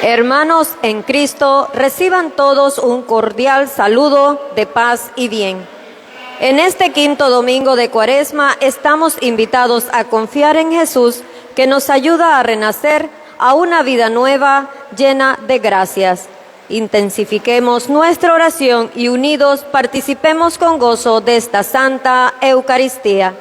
Hermanos en Cristo, reciban todos un cordial saludo de paz y bien. En este quinto domingo de Cuaresma estamos invitados a confiar en Jesús, que nos ayuda a renacer a una vida nueva llena de gracias. Intensifiquemos nuestra oración y unidos participemos con gozo de esta Santa Eucaristía.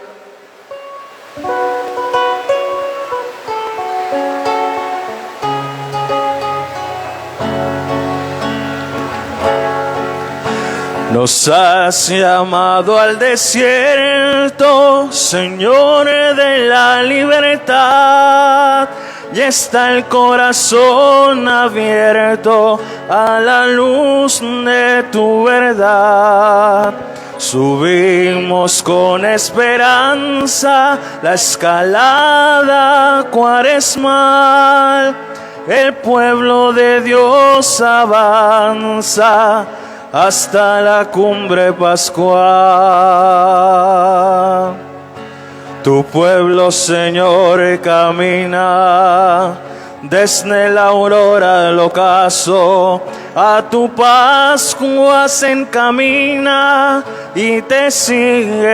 Nos has llamado al desierto, Señor de la libertad, y está el corazón abierto a la luz de tu verdad. Subimos con esperanza la escalada cuaresmal, el pueblo de Dios avanza hasta la cumbre pascual. Tu pueblo, Señor, camina desde la aurora del ocaso, a tu Pascua se encamina y te sigue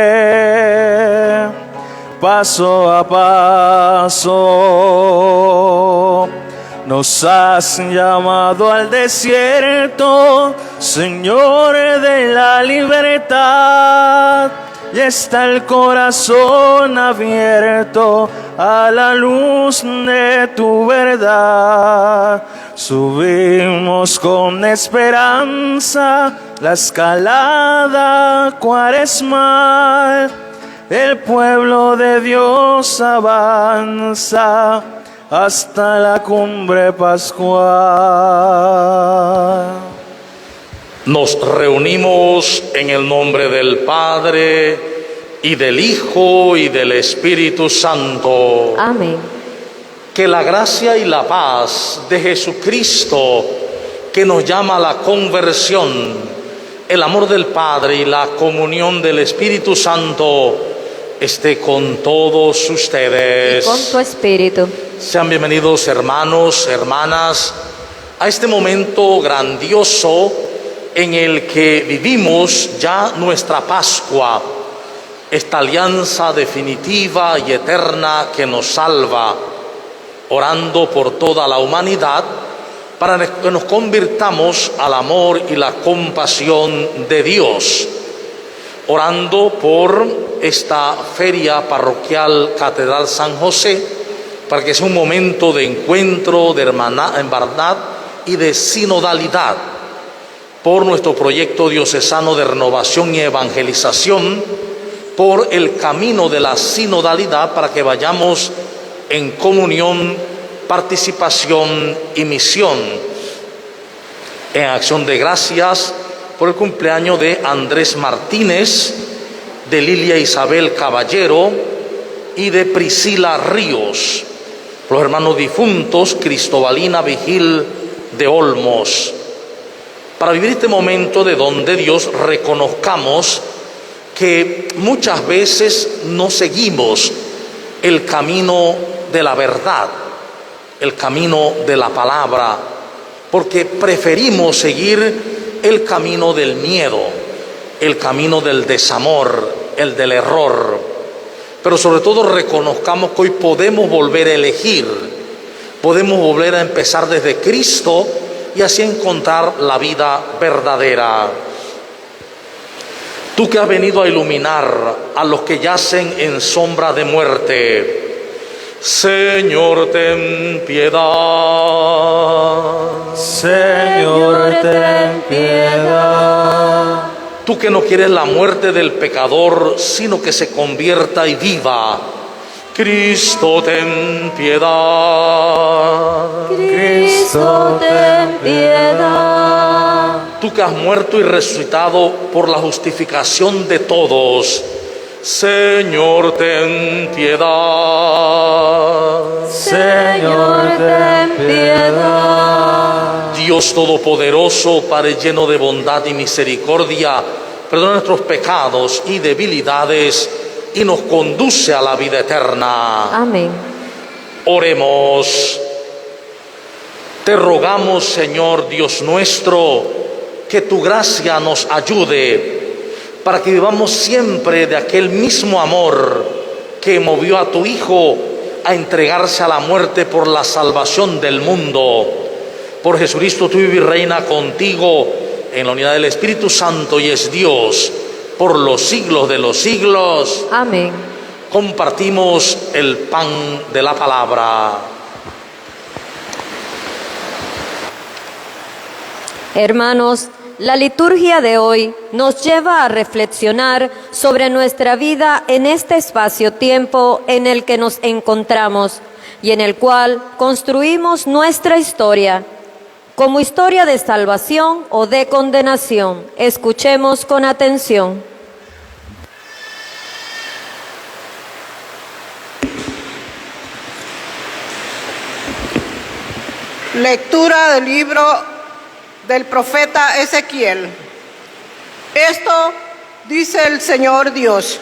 paso a paso. Nos has llamado al desierto, Señor de la libertad, y está el corazón abierto a la luz de tu verdad. Subimos con esperanza la escalada cuaresmal, el pueblo de Dios avanza hasta la cumbre pascual. Nos reunimos en el nombre del Padre, y del Hijo, y del Espíritu Santo. Amén. Que la gracia y la paz de Jesucristo, que nos llama a la conversión, el amor del Padre y la comunión del Espíritu Santo, esté con todos ustedes. Y con tu espíritu. Sean bienvenidos, hermanos, hermanas, a este momento grandioso en el que vivimos ya nuestra Pascua, esta alianza definitiva y eterna que nos salva, orando por toda la humanidad para que nos convirtamos al amor y la compasión de Dios, orando por esta feria parroquial Catedral San José, para que sea un momento de encuentro, de hermandad y de sinodalidad, por nuestro proyecto diocesano de renovación y evangelización, por el camino de la sinodalidad, para que vayamos en comunión, participación y misión. En acción de gracias por el cumpleaños de Andrés Martínez, de Lilia Isabel Caballero y de Priscila Ríos, los hermanos difuntos Cristobalina Vigil de Olmos, para vivir este momento de don de Dios. Reconozcamos que muchas veces no seguimos el camino de la verdad, el camino de la palabra, porque preferimos seguir el camino del miedo, el camino del desamor, el del error. Pero sobre todo reconozcamos que hoy podemos volver a elegir, podemos volver a empezar desde Cristo y así encontrar la vida verdadera. Tú que has venido a iluminar a los que yacen en sombra de muerte, Señor, ten piedad. Señor, ten piedad. Tú que no quieres la muerte del pecador, sino que se convierta y viva, Cristo, ten piedad. Cristo, ten piedad. Tú que has muerto y resucitado por la justificación de todos, Señor, ten piedad. Señor, ten piedad. Dios Todopoderoso, Padre lleno de bondad y misericordia, perdona nuestros pecados y debilidades y nos conduce a la vida eterna. Amén. Oremos. Te rogamos, Señor Dios nuestro, que tu gracia nos ayude para que vivamos siempre de aquel mismo amor que movió a tu Hijo a entregarse a la muerte por la salvación del mundo. Por Jesucristo, tú vives y reina contigo en la unidad del Espíritu Santo y es Dios por los siglos de los siglos. Amén. Compartimos el pan de la palabra. Hermanos, la liturgia de hoy nos lleva a reflexionar sobre nuestra vida en este espacio-tiempo en el que nos encontramos y en el cual construimos nuestra historia. Como historia de salvación o de condenación, escuchemos con atención. Lectura del libro del profeta Ezequiel. Esto dice el Señor Dios: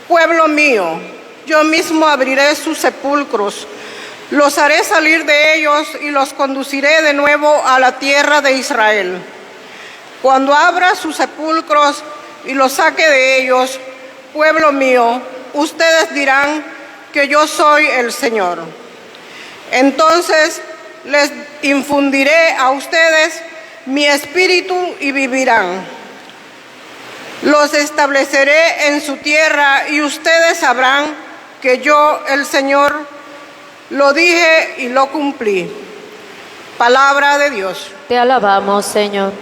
pueblo mío, yo mismo abriré sus sepulcros, los haré salir de ellos y los conduciré de nuevo a la tierra de Israel. Cuando abra sus sepulcros y los saque de ellos, pueblo mío, ustedes dirán que yo soy el Señor. Entonces les infundiré a ustedes mi espíritu y vivirán. Los estableceré en su tierra y ustedes sabrán que yo, el Señor, lo dije y lo cumplí. Palabra de Dios. Te alabamos, Señor.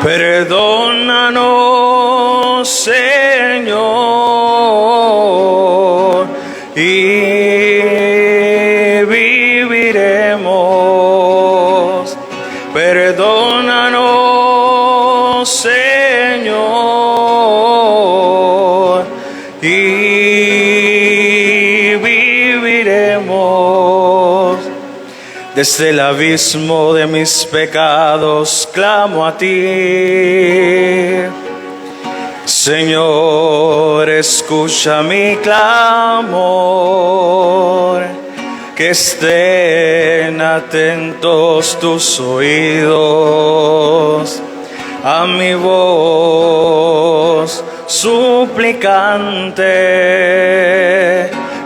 Perdónanos, Señor, y viviremos. Perdónanos, Señor, y viviremos. Desde el abismo de mis pecados clamo a ti. Señor, escucha mi clamor, que estén atentos tus oídos a mi voz suplicante.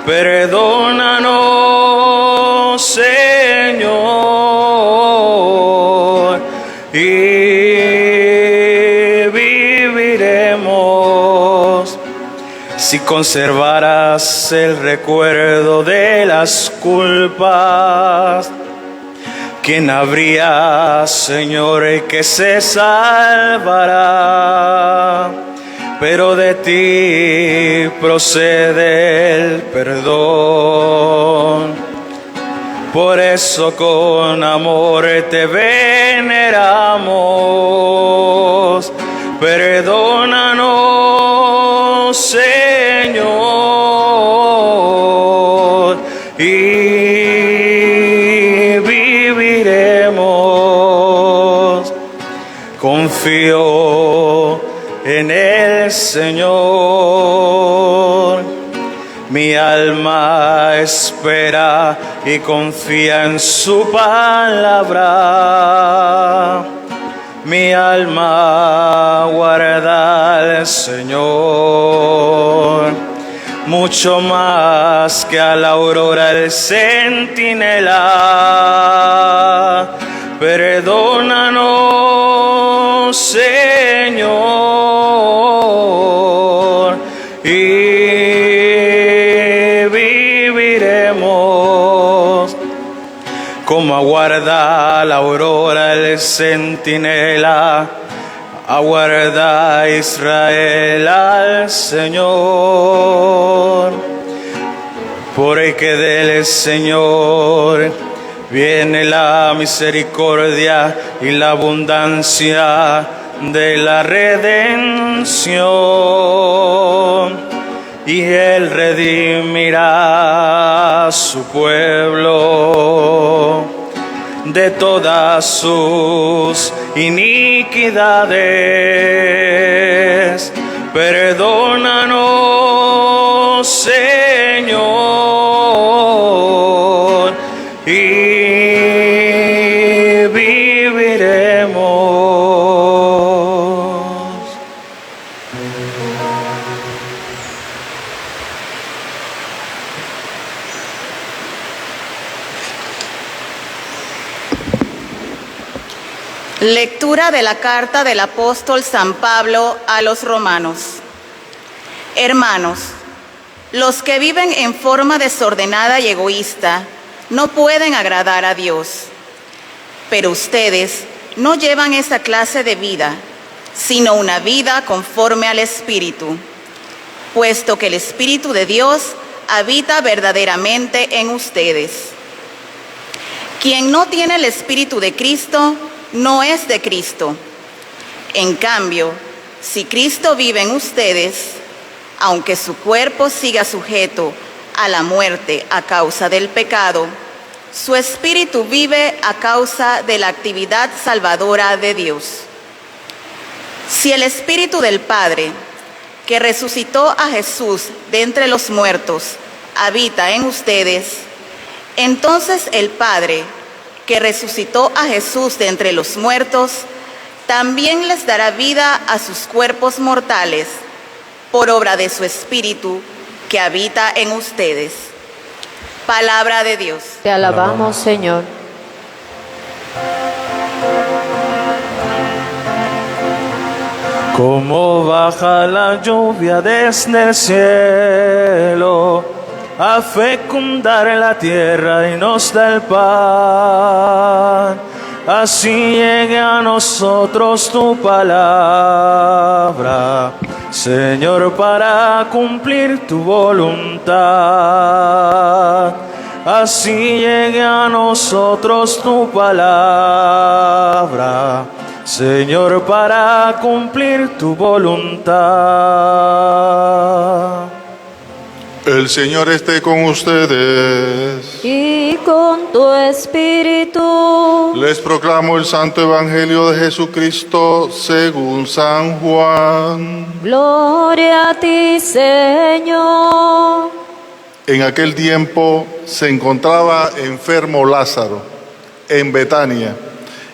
Perdónanos, Señor, y viviremos. Si conservaras el recuerdo de las culpas, ¿quién habría, Señor, que se salvará? Pero de ti procede el perdón. Por eso con amor te veneramos. Perdónanos, Señor, y viviremos. Confío en el Señor, mi alma espera y confía en su palabra. Mi alma guarda al Señor, mucho más que a la aurora el centinela. Perdónanos, Señor, y viviremos. Como aguarda la aurora el centinela, aguarda Israel al Señor. Porque del Señor viene la misericordia y la abundancia de la redención, y Él redimirá a su pueblo de todas sus iniquidades. Perdónanos, Señor, y viviremos. Lectura de la carta del apóstol San Pablo a los romanos. Hermanos, los que viven en forma desordenada y egoísta no pueden agradar a Dios. Pero ustedes no llevan esa clase de vida, sino una vida conforme al Espíritu, puesto que el Espíritu de Dios habita verdaderamente en ustedes. Quien no tiene el Espíritu de Cristo no es de Cristo. En cambio, si Cristo vive en ustedes, aunque su cuerpo siga sujeto a la muerte a causa del pecado, su espíritu vive a causa de la actividad salvadora de Dios. Si el Espíritu del Padre, que resucitó a Jesús de entre los muertos, habita en ustedes, entonces el Padre, que resucitó a Jesús de entre los muertos, también les dará vida a sus cuerpos mortales, por obra de su Espíritu que habita en ustedes. Palabra de Dios. Te alabamos, Señor. Como baja la lluvia desde el cielo a fecundar la tierra y nos da el pan, así llegue a nosotros tu palabra, Señor, para cumplir tu voluntad. Así llegue a nosotros tu palabra, Señor, para cumplir tu voluntad. El Señor esté con ustedes. Y con tu espíritu. Les proclamo el Santo Evangelio de Jesucristo según San Juan. Gloria a ti, Señor. En aquel tiempo se encontraba enfermo Lázaro en Betania,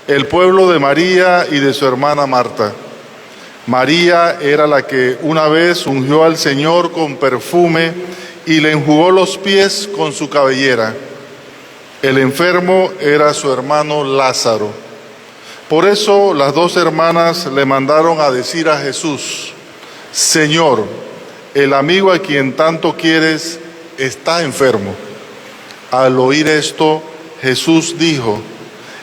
el pueblo de María y de su hermana Marta. María era la que una vez ungió al Señor con perfume y le enjugó los pies con su cabellera. El enfermo era su hermano Lázaro. Por eso las dos hermanas le mandaron a decir a Jesús: Señor, el amigo a quien tanto quieres está enfermo. Al oír esto, Jesús dijo: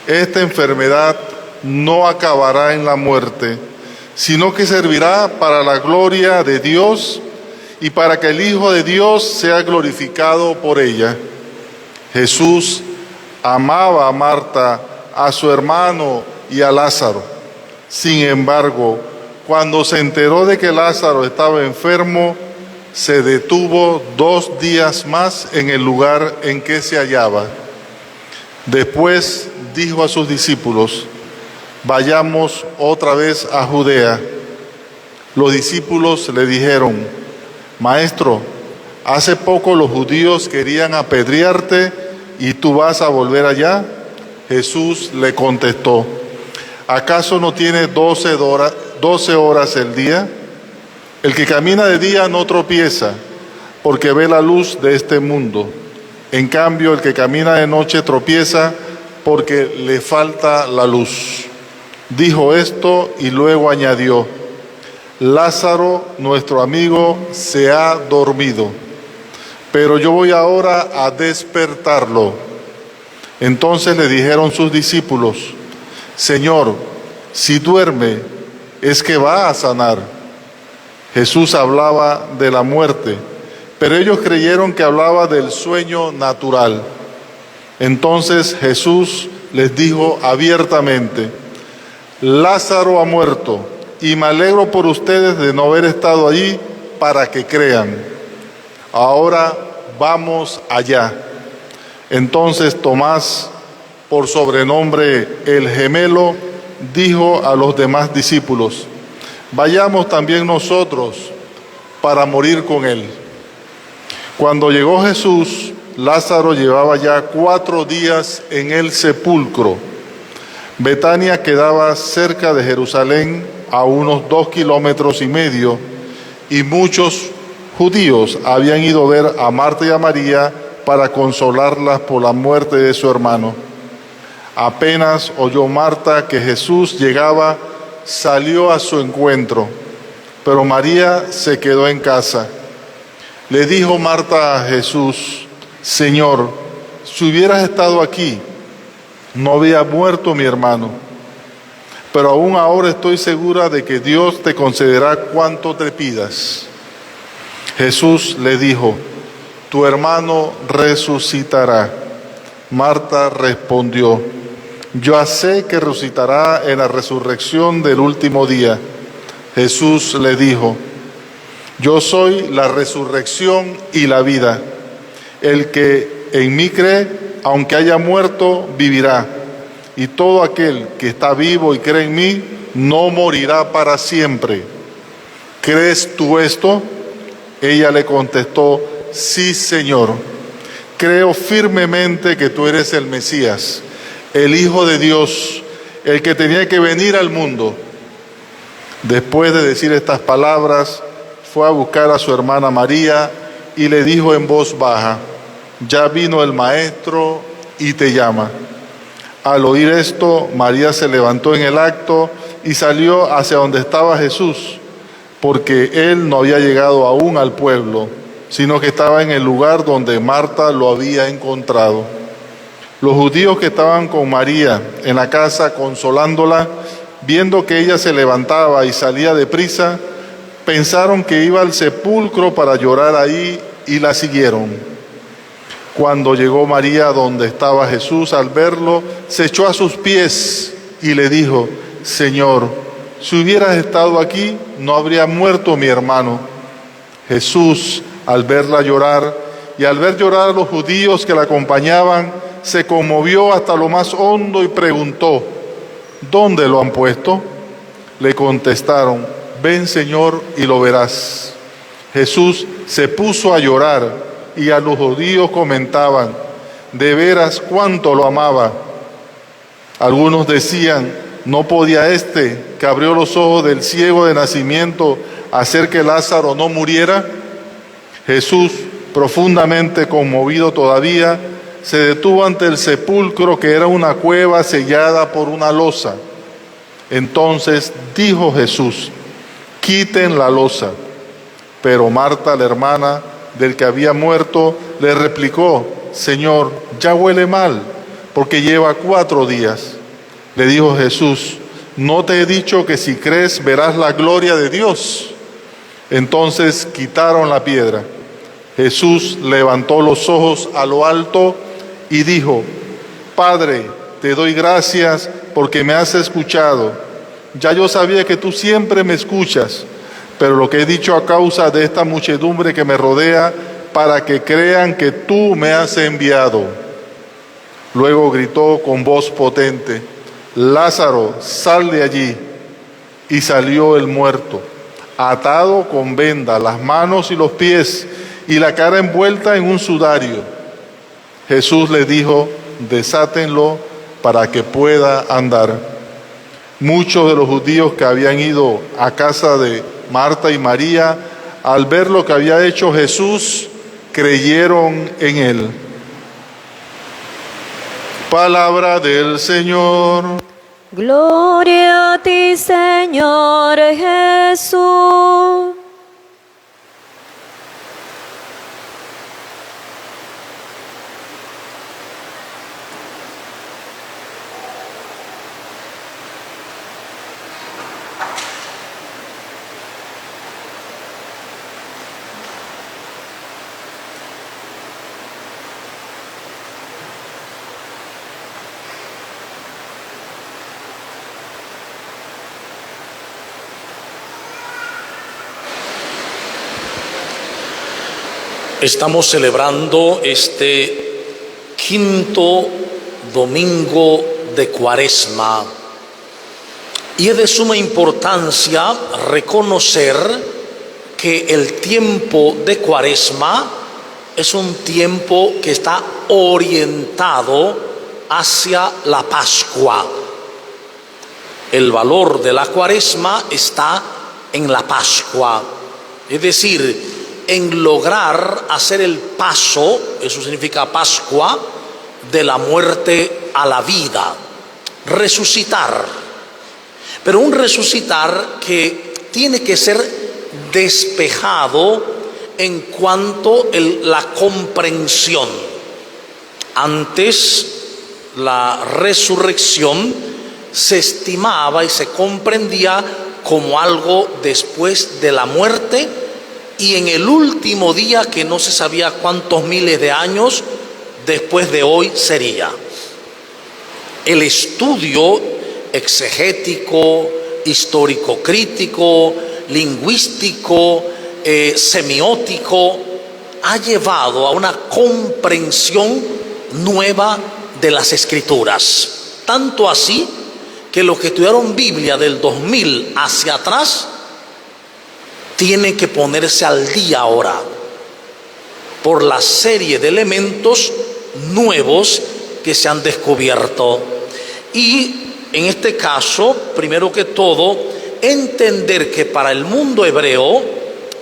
esta enfermedad no acabará en la muerte, sino que servirá para la gloria de Dios y para que el Hijo de Dios sea glorificado por ella. Jesús amaba a Marta, a su hermano y a Lázaro. Sin embargo, cuando se enteró de que Lázaro estaba enfermo, se detuvo 2 días más en el lugar en que se hallaba. Después dijo a sus discípulos: vayamos otra vez a Judea. Los discípulos le dijeron: Maestro, hace poco los judíos querían apedrearte y tú vas a volver allá. Jesús le contestó: ¿acaso no tiene 12 horas el día? El que camina de día no tropieza, porque ve la luz de este mundo. En cambio, el que camina de noche tropieza, porque le falta la luz. Dijo esto y luego añadió: Lázaro, nuestro amigo, se ha dormido, pero yo voy ahora a despertarlo. Entonces le dijeron sus discípulos: Señor, si duerme, es que va a sanar. Jesús hablaba de la muerte, pero ellos creyeron que hablaba del sueño natural. Entonces Jesús les dijo abiertamente: Lázaro ha muerto, y me alegro por ustedes de no haber estado allí para que crean. Ahora vamos allá. Entonces Tomás, por sobrenombre el gemelo, dijo a los demás discípulos: vayamos también nosotros para morir con él. Cuando llegó Jesús, Lázaro llevaba ya 4 días en el sepulcro. Betania quedaba cerca de Jerusalén, a unos 2,5 kilómetros, y muchos judíos habían ido a ver a Marta y a María para consolarlas por la muerte de su hermano. Apenas oyó Marta que Jesús llegaba, salió a su encuentro, pero María se quedó en casa. Le dijo Marta a Jesús: Señor, si hubieras estado aquí, no había muerto mi hermano. Pero aún ahora estoy segura de que Dios te concederá cuanto te pidas. Jesús le dijo: tu hermano resucitará. Marta respondió: yo sé que resucitará en la resurrección del último día. Jesús le dijo: yo soy la resurrección y la vida. El que en mí cree, aunque haya muerto, vivirá. Y todo aquel que está vivo y cree en mí, no morirá para siempre. ¿Crees tú esto? Ella le contestó: sí, Señor. Creo firmemente que tú eres el Mesías, el Hijo de Dios, el que tenía que venir al mundo. Después de decir estas palabras, fue a buscar a su hermana María y le dijo en voz baja: ya vino el Maestro y te llama. Al oír esto, María se levantó en el acto y salió hacia donde estaba Jesús, porque él no había llegado aún al pueblo, sino que estaba en el lugar donde Marta lo había encontrado. Los judíos que estaban con María en la casa consolándola, viendo que ella se levantaba y salía deprisa, pensaron que iba al sepulcro para llorar ahí y la siguieron. Cuando llegó María donde estaba Jesús, al verlo, se echó a sus pies y le dijo: Señor, si hubieras estado aquí, no habría muerto mi hermano. Jesús, al verla llorar y al ver llorar a los judíos que la acompañaban, se conmovió hasta lo más hondo y preguntó: ¿dónde lo han puesto? Le contestaron: ven, Señor, y lo verás. Jesús se puso a llorar y a los judíos comentaban: de veras cuánto lo amaba. Algunos decían: ¿no podía este, que abrió los ojos del ciego de nacimiento, hacer que Lázaro no muriera? Jesús, profundamente conmovido todavía, se detuvo ante el sepulcro, que era una cueva sellada por una losa. Entonces dijo Jesús: quiten la losa. Pero Marta, la hermana del que había muerto, le replicó: Señor, ya huele mal, porque lleva 4 días. Le dijo Jesús: ¿no te he dicho que si crees verás la gloria de Dios? Entonces quitaron la piedra. Jesús levantó los ojos a lo alto y dijo: Padre, te doy gracias porque me has escuchado. Ya yo sabía que tú siempre me escuchas, pero lo que he dicho a causa de esta muchedumbre que me rodea, para que crean que tú me has enviado. Luego gritó con voz potente: Lázaro, sal de allí. Y salió el muerto, atado con venda, las manos y los pies, y la cara envuelta en un sudario. Jesús le dijo: desátenlo para que pueda andar. Muchos de los judíos que habían ido a casa de Marta y María, al ver lo que había hecho Jesús, creyeron en él. Palabra del Señor. Gloria a ti, Señor Jesús. Estamos celebrando este quinto domingo de Cuaresma y es de suma importancia reconocer que el tiempo de Cuaresma es un tiempo que está orientado hacia la Pascua. El valor de la Cuaresma está en la Pascua, es decir, en lograr hacer el paso, eso significa Pascua, de la muerte a la vida, resucitar, pero un resucitar que tiene que ser despejado en cuanto a la comprensión. Antes, la resurrección se estimaba y se comprendía como algo después de la muerte y en el último día, que no se sabía cuántos miles de años después de hoy sería. El estudio exegético, histórico crítico, lingüístico, semiótico ha llevado a una comprensión nueva de las Escrituras, tanto así que los que estudiaron Biblia del 2000 hacia atrás tienen que ponerse al día ahora por la serie de elementos nuevos que se han descubierto. Y en este caso, primero que todo, entender que para el mundo hebreo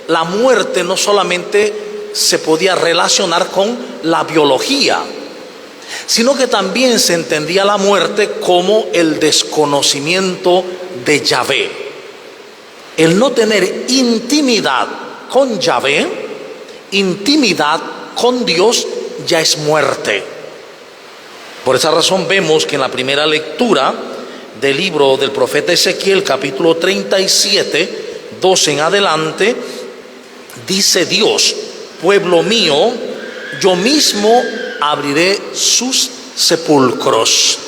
la muerte no solamente se podía relacionar con la biología, sino que también se entendía la muerte como el desconocimiento de Yahvé. El no tener intimidad con Yahvé, intimidad con Dios, ya es muerte. Por esa razón vemos que en la primera lectura del libro del profeta Ezequiel, capítulo 37, 12 en adelante, dice Dios: pueblo mío, yo mismo abriré sus sepulcros.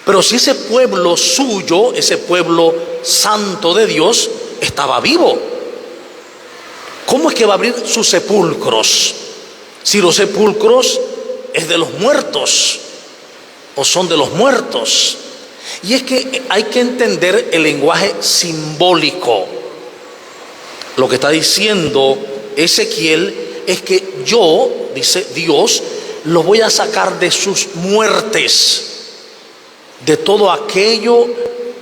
Pero si ese pueblo suyo, ese pueblo santo de Dios, estaba vivo, ¿cómo es que va a abrir sus sepulcros? Si los sepulcros es de los muertos, o son de los muertos. Y es que hay que entender el lenguaje simbólico. Lo que está diciendo Ezequiel es que yo, dice Dios, los voy a sacar de sus muertes, de todo aquello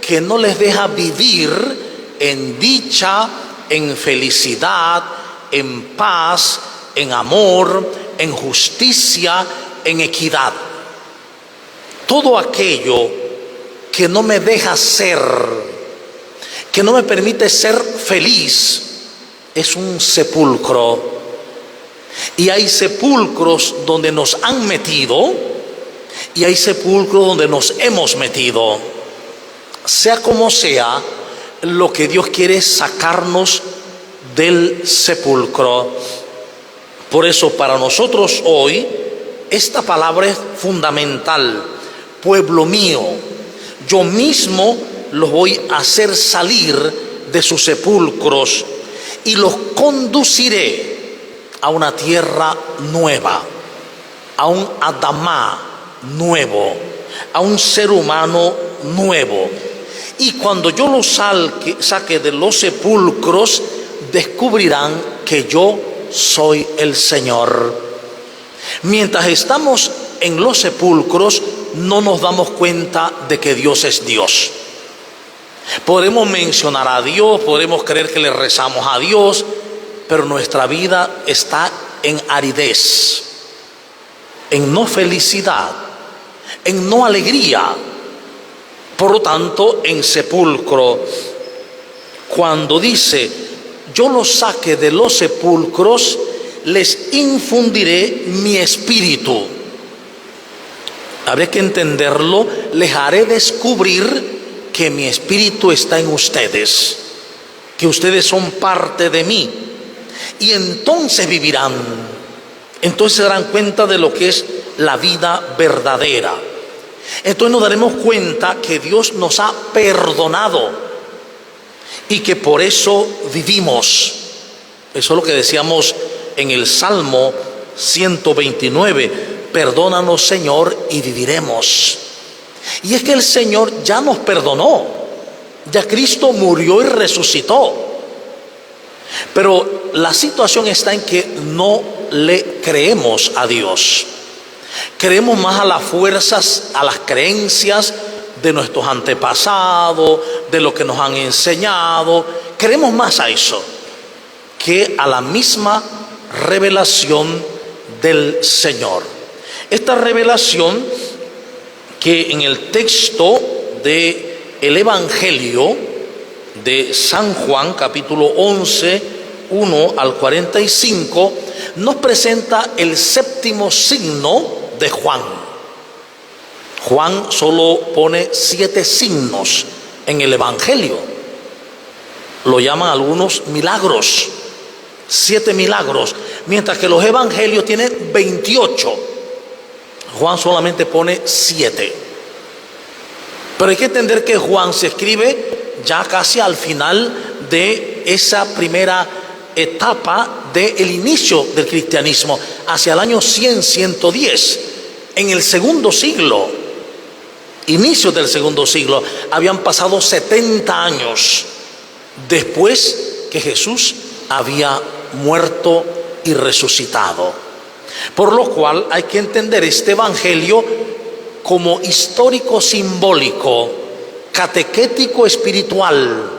que no les deja vivir en dicha, en felicidad, en paz, en amor, en justicia, en equidad. Todo aquello que no me deja ser, que no me permite ser feliz, es un sepulcro. Y hay sepulcros donde nos han metido y hay sepulcros donde nos hemos metido. Sea como sea, lo que Dios quiere es sacarnos del sepulcro. Por eso para nosotros hoy esta palabra es fundamental. Pueblo mío, yo mismo los voy a hacer salir de sus sepulcros y los conduciré a una tierra nueva, a un Adamá nuevo, a un ser humano nuevo. Y cuando yo los saque de los sepulcros, descubrirán que yo soy el Señor. Mientras estamos en los sepulcros, no nos damos cuenta de que Dios es Dios. Podemos mencionar a Dios, podemos creer que le rezamos a Dios, pero nuestra vida está en aridez, en no felicidad, en no alegría, por lo tanto en sepulcro. Cuando dice yo los saque de los sepulcros, les infundiré mi espíritu. Habría que entenderlo, les haré descubrir que mi espíritu está en ustedes, que ustedes son parte de mí, y entonces vivirán, entonces se darán cuenta de lo que es la vida verdadera. Entonces nos daremos cuenta que Dios nos ha perdonado y que por eso vivimos. Eso es lo que decíamos en el Salmo 129, perdónanos, Señor, y viviremos. Y es que el Señor ya nos perdonó, ya Cristo murió y resucitó. Pero la situación está en que no le creemos a Dios. Creemos más a las fuerzas, a las creencias de nuestros antepasados, de lo que nos han enseñado. Creemos más a eso que a la misma revelación del Señor. Esta revelación que en el texto del Evangelio de San Juan, capítulo 11, 1 al 45, nos presenta el séptimo signo de Juan. Juan solo pone 7 signos en el Evangelio. Lo llaman algunos milagros, 7 milagros, mientras que los evangelios tienen 28. Juan solamente pone 7. Pero hay que entender que Juan se escribe ya casi al final de esa primera etapa del inicio del cristianismo, hacia el año 100, 110, en el segundo siglo, inicio del segundo siglo. Habían pasado 70 años después que Jesús había muerto y resucitado. Por lo cual hay que entender este evangelio como histórico simbólico, catequético espiritual,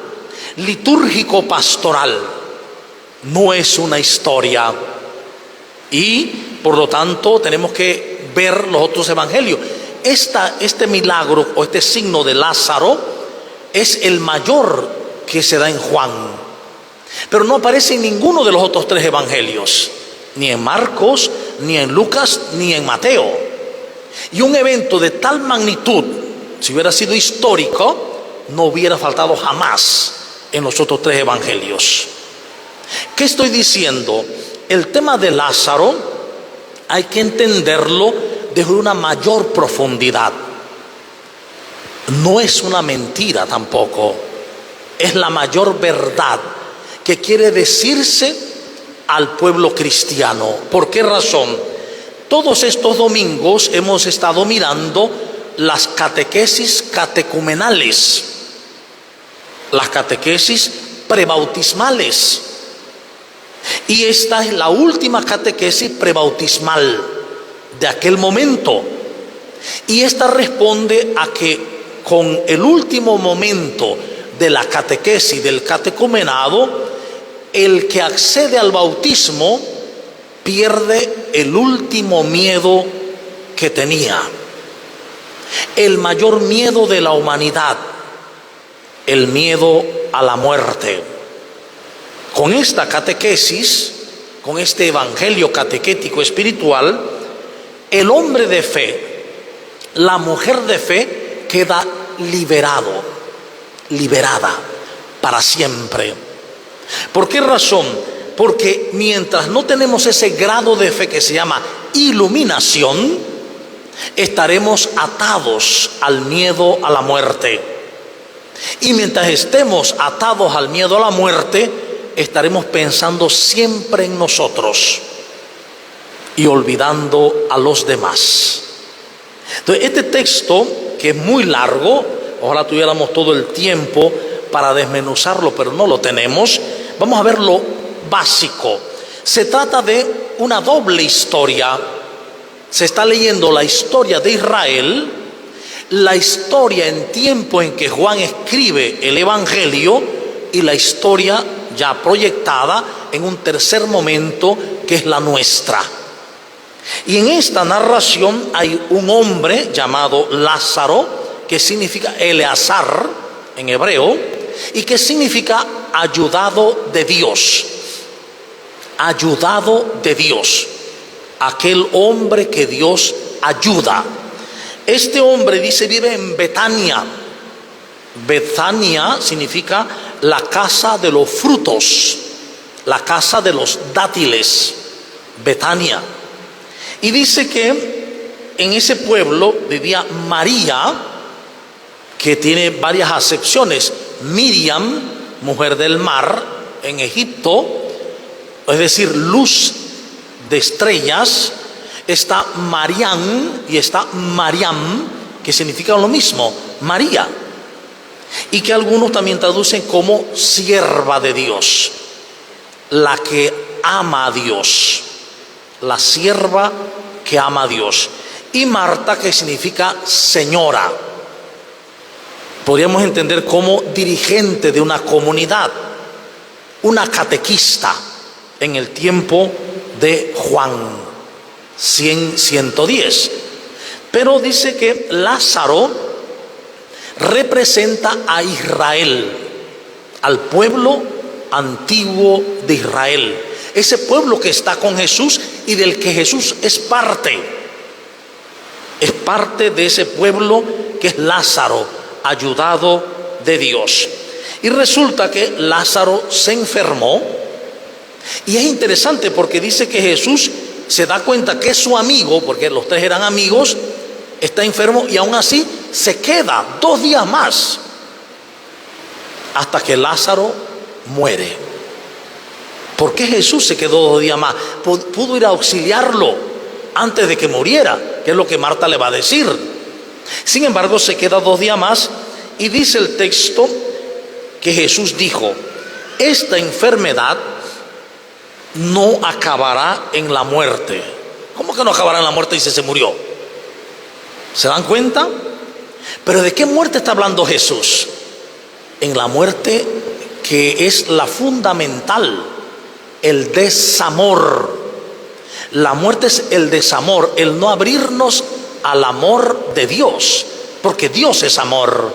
litúrgico pastoral. No es una historia. Y por lo tanto tenemos que ver los otros evangelios. Este milagro o este signo de Lázaro es el mayor que se da en Juan, pero no aparece en ninguno de los otros 3 evangelios, ni en Marcos, ni en Lucas, ni en Mateo. Y un evento de tal magnitud, si hubiera sido histórico, no hubiera faltado jamás en los otros 3 evangelios. ¿Qué estoy diciendo? El tema de Lázaro hay que entenderlo desde una mayor profundidad. No es una mentira tampoco, es la mayor verdad que quiere decirse al pueblo cristiano. ¿Por qué razón? Todos estos domingos hemos estado mirando las catequesis catecumenales, las catequesis prebautismales, y esta es la última catequesis prebautismal de aquel momento, y esta responde a que con el último momento de la catequesis del catecumenado, el que accede al bautismo pierde el último miedo que tenía, el mayor miedo de la humanidad, el miedo a la muerte. Con esta catequesis, con este evangelio catequético espiritual, el hombre de fe, la mujer de fe queda liberada para siempre. ¿Por qué razón? Porque mientras no tenemos ese grado de fe que se llama iluminación, estaremos atados al miedo a la muerte. Y mientras estemos atados al miedo a la muerte, estaremos pensando siempre en nosotros y olvidando a los demás. Entonces, este texto, que es muy largo, ojalá tuviéramos todo el tiempo para desmenuzarlo, pero no lo tenemos. Vamos a ver lo básico. Se trata de una doble historia. Se está leyendo la historia de Israel, la historia en tiempo en que Juan escribe el Evangelio, y la historia ya proyectada en un tercer momento, que es la nuestra. Y en esta narración hay un hombre llamado Lázaro, que significa Eleazar en hebreo, y que significa ayudado de Dios. Ayudado de Dios, aquel hombre que Dios ayuda. Este hombre, dice, vive en Betania. Betania significa la casa de los frutos, la casa de los dátiles, Betania. Y dice que en ese pueblo vivía María, que tiene varias acepciones. Miriam, mujer del mar, en Egipto, es decir, luz de estrellas, está Marián y está Mariam, que significa lo mismo, María, y que algunos también traducen como sierva de Dios, la que ama a Dios, la sierva que ama a Dios, y Marta, que significa señora. Podríamos entender como dirigente de una comunidad, una catequista en el tiempo de Juan 110. Pero dice que Lázaro representa a Israel, al pueblo antiguo de Israel, ese pueblo que está con Jesús y del que Jesús es parte de ese pueblo que es Lázaro, ayudado de Dios. Y resulta que Lázaro se enfermó, y es interesante porque dice que Jesús se da cuenta que su amigo, porque los tres eran amigos, está enfermo, y aún así se queda 2 días más hasta que Lázaro muere. ¿Por qué Jesús se quedó 2 días más? Pudo ir a auxiliarlo antes de que muriera, que es lo que Marta le va a decir. Sin embargo, se queda 2 días más, y dice el texto que Jesús dijo: esta enfermedad no acabará en la muerte. ¿Cómo que no acabará en la muerte? Dice, se murió. ¿Se dan cuenta? Pero ¿de qué muerte está hablando Jesús? En la muerte que es la fundamental, el desamor. La muerte es el desamor, el no abrirnos al amor de Dios, porque Dios es amor.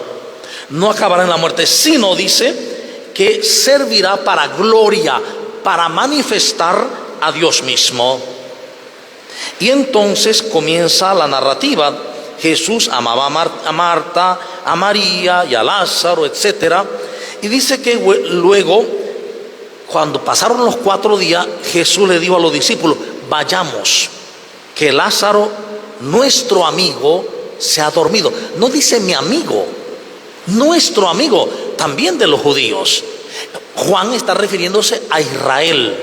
No acabará en la muerte, sino, dice, que servirá para gloria, para manifestar a Dios mismo. Y entonces comienza la narrativa. Jesús amaba a Marta, a María y a Lázaro, etc. Y dice que luego, cuando pasaron los 4 días, Jesús le dijo a los discípulos: vayamos, que Lázaro, nuestro amigo, se ha dormido. No dice mi amigo, nuestro amigo, también de los judíos. Juan está refiriéndose a Israel.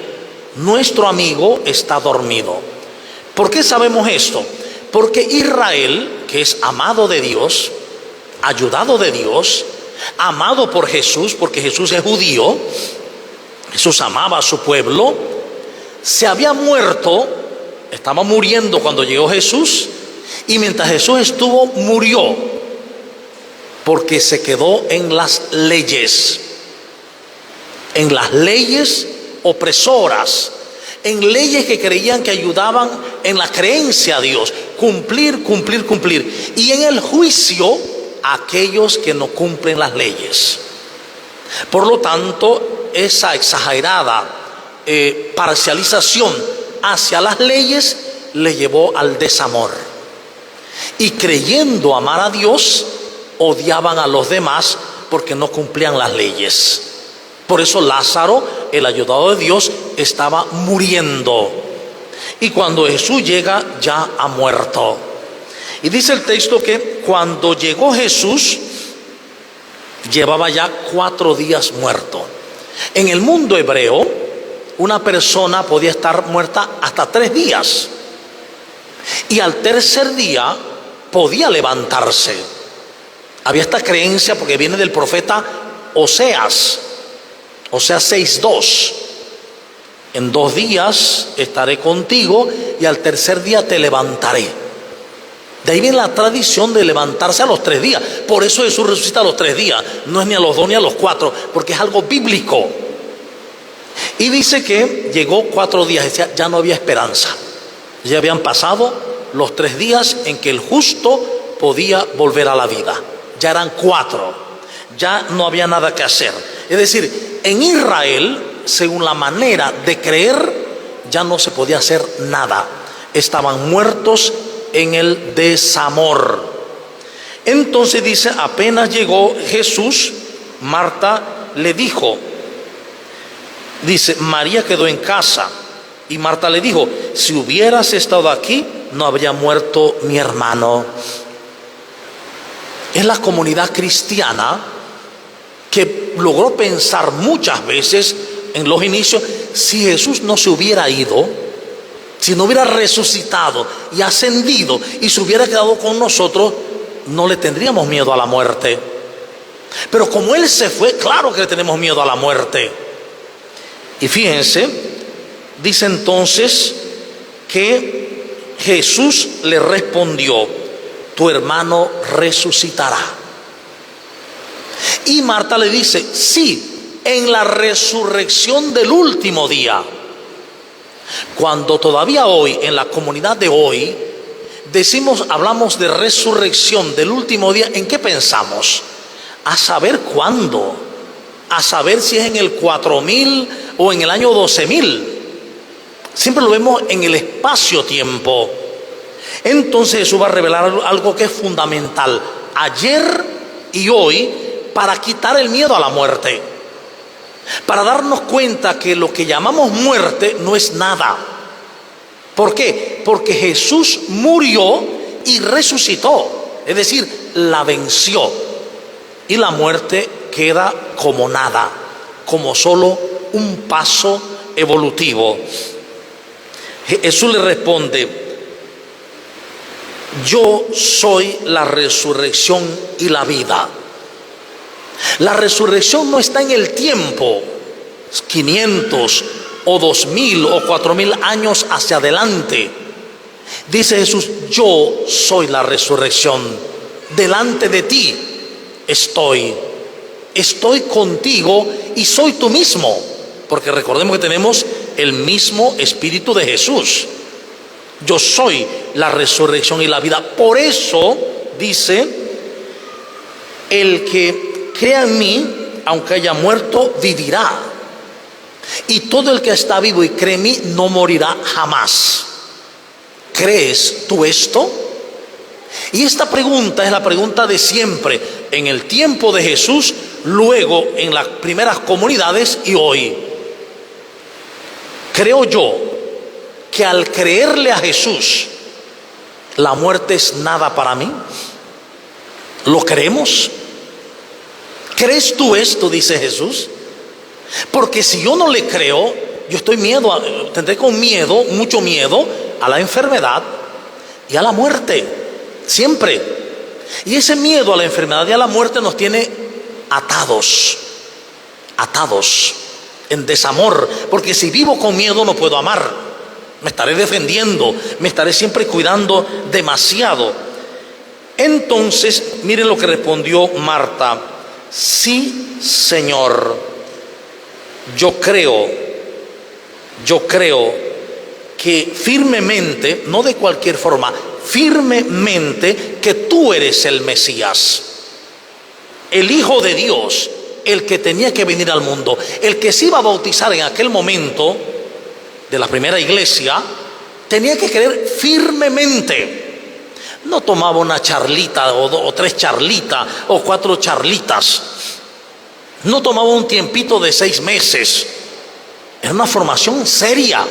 Nuestro amigo está dormido. ¿Por qué sabemos esto? Porque Israel, que es amado de Dios, ayudado de Dios, amado por Jesús, porque Jesús es judío, Jesús amaba a su pueblo, se había muerto, estaba muriendo cuando llegó Jesús, y mientras Jesús estuvo, murió, porque se quedó en las leyes opresoras, en leyes que creían que ayudaban en la creencia a Dios, cumplir, y en el juicio a aquellos que no cumplen las leyes. Por lo tanto, esa exagerada parcialización hacia las leyes le llevó al desamor, y creyendo amar a Dios, odiaban a los demás porque no cumplían las leyes. Por eso Lázaro, el ayudado de Dios, estaba muriendo, y cuando Jesús llega ya ha muerto. Y dice el texto que cuando llegó Jesús llevaba ya 4 días muerto. En el mundo hebreo, una persona podía estar muerta hasta 3 días, y al 3er día podía levantarse. Había esta creencia porque viene del profeta Oseas 6:2. En 2 días estaré contigo y al 3er día te levantaré. De ahí viene la tradición de levantarse a los 3 días. Por eso Jesús resucita a los 3 días. No es ni a los 2 ni a los 4, porque es algo bíblico. Y dice que llegó 4 días, decía, ya no había esperanza. Ya habían pasado los 3 días en que el justo podía volver a la vida. Ya eran 4, ya no había nada que hacer. Es decir, en Israel, según la manera de creer, ya no se podía hacer nada. Estaban muertos en el desamor. Entonces dice, apenas llegó Jesús, Marta le dijo, dice, María quedó en casa, y Marta le dijo, si hubieras estado aquí, no habría muerto mi hermano. Es la comunidad cristiana que logró pensar muchas veces en los inicios, si Jesús no se hubiera ido, Si no hubiera resucitado y ascendido y se hubiera quedado con nosotros, no le tendríamos miedo a la muerte. Pero como Él se fue, claro que le tenemos miedo a la muerte. Y fíjense, dice entonces que Jesús le respondió: tu hermano resucitará. Y Marta le dice: sí, en la resurrección del último día. Cuando todavía hoy, en la comunidad de hoy, hablamos de resurrección del último día, ¿en qué pensamos? A saber cuándo, a saber si es en el 4000 o en el año 12000. Siempre lo vemos en el espacio-tiempo. Entonces Jesús va a revelar algo que es fundamental ayer y hoy, para quitar el miedo a la muerte, para darnos cuenta que lo que llamamos muerte no es nada. ¿Por qué? Porque Jesús murió y resucitó, es decir, la venció, y la muerte queda como nada, como solo un paso evolutivo. Jesús le responde: yo soy la resurrección y la vida. La resurrección no está en el tiempo, 500 o 2000 o 4000 años hacia adelante. Dice Jesús: yo soy la resurrección, delante de ti estoy contigo y soy tú mismo, porque recordemos que tenemos el mismo Espíritu de Jesús. Yo soy la resurrección y la vida. Por eso dice: el que crea en mí, aunque haya muerto, vivirá. Y todo el que está vivo y cree en mí no morirá jamás. ¿Crees tú esto? Y esta pregunta es la pregunta de siempre, en el tiempo de Jesús, luego en las primeras comunidades y hoy. Creo yo que al creerle a Jesús, la muerte es nada para mí. ¿Lo creemos? ¿Crees tú esto? Dice Jesús. Porque si yo no le creo, yo tendré con miedo, mucho miedo a la enfermedad y a la muerte, siempre. Y ese miedo a la enfermedad y a la muerte nos tiene atados en desamor, porque si vivo con miedo no puedo amar, me estaré defendiendo, me estaré siempre cuidando demasiado. Entonces, miren lo que respondió Marta: sí, Señor, yo creo que firmemente, no de cualquier forma, firmemente, que tú eres el Mesías, el Hijo de Dios, el que tenía que venir al mundo, el que se iba a bautizar en aquel momento de la primera iglesia. Tenía que creer firmemente. No tomaba una charlita o 3 charlitas o 4 charlitas. No tomaba un tiempito de 6 meses. Era una formación seria,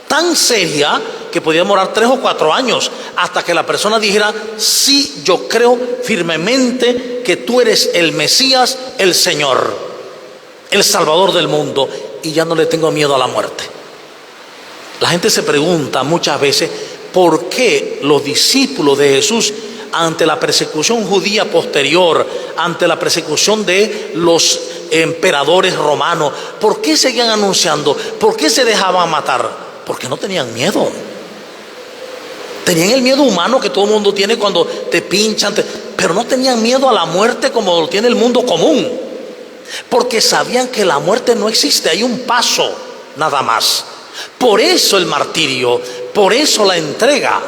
tan seria que podía demorar 3 o 4 años hasta que la persona dijera: sí, yo creo firmemente que tú eres el Mesías, el Señor, el Salvador del mundo, y ya no le tengo miedo a la muerte. La gente se pregunta muchas veces por qué los discípulos de Jesús, ante la persecución judía posterior, ante la persecución de los emperadores romanos, ¿por qué seguían anunciando? ¿Por qué se dejaban matar? Porque no tenían miedo. Tenían el miedo humano que todo el mundo tiene cuando te pinchan, pero no tenían miedo a la muerte como lo tiene el mundo común, porque sabían que la muerte no existe, hay un paso nada más. Por eso el martirio, por eso la entrega.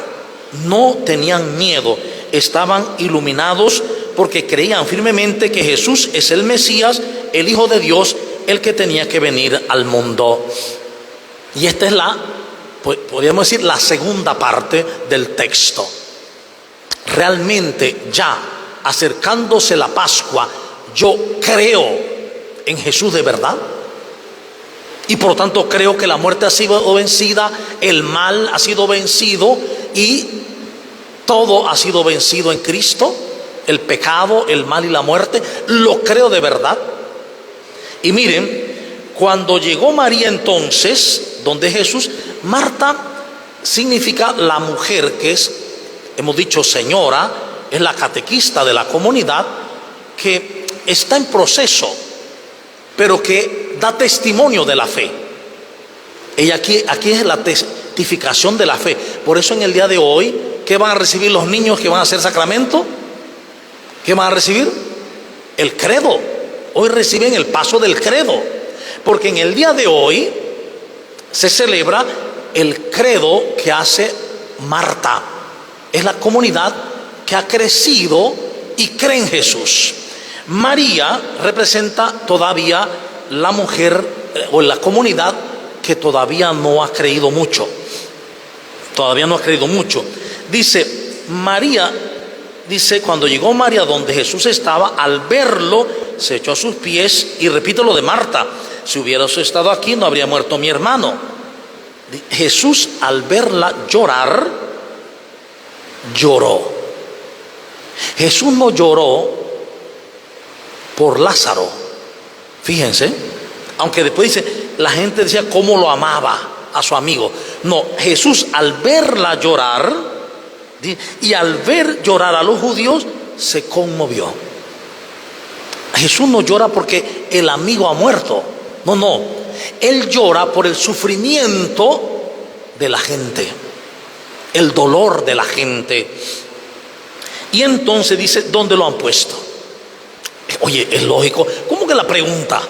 No tenían miedo, estaban iluminados porque creían firmemente que Jesús es el Mesías, el Hijo de Dios, el que tenía que venir al mundo. Y esta es podríamos decir, la segunda parte del texto. Realmente, ya acercándose la Pascua, yo creo en Jesús de verdad. Y por lo tanto creo que la muerte ha sido vencida, el mal ha sido vencido y todo ha sido vencido en Cristo. El pecado, el mal y la muerte, lo creo de verdad. Y miren, cuando llegó María entonces, donde Jesús, Marta significa la mujer que es, hemos dicho señora, es la catequista de la comunidad, que está en proceso, pero que da testimonio de la fe. Ella aquí es la testificación de la fe. Por eso en el día de hoy, ¿qué van a recibir los niños que van a hacer sacramento? ¿Qué van a recibir? El credo. Hoy reciben el paso del credo, porque en el día de hoy se celebra el credo que hace Marta. Es la comunidad que ha crecido y cree en Jesús. María representa todavía la mujer o la comunidad que todavía no ha creído mucho. Todavía no ha creído mucho. Dice María, cuando llegó María donde Jesús estaba, al verlo se echó a sus pies, y repito lo de Marta: si hubieras estado aquí no habría muerto mi hermano. Jesús, al verla llorar, lloró. Jesús no lloró por Lázaro, fíjense, aunque después dice, la gente decía cómo lo amaba a su amigo. No, Jesús al verla llorar y al ver llorar a los judíos se conmovió. Jesús no llora porque el amigo ha muerto, no, él llora por el sufrimiento de la gente, el dolor de la gente. Y entonces dice, ¿dónde lo han puesto? Oye, es lógico. ¿Cómo que la pregunta?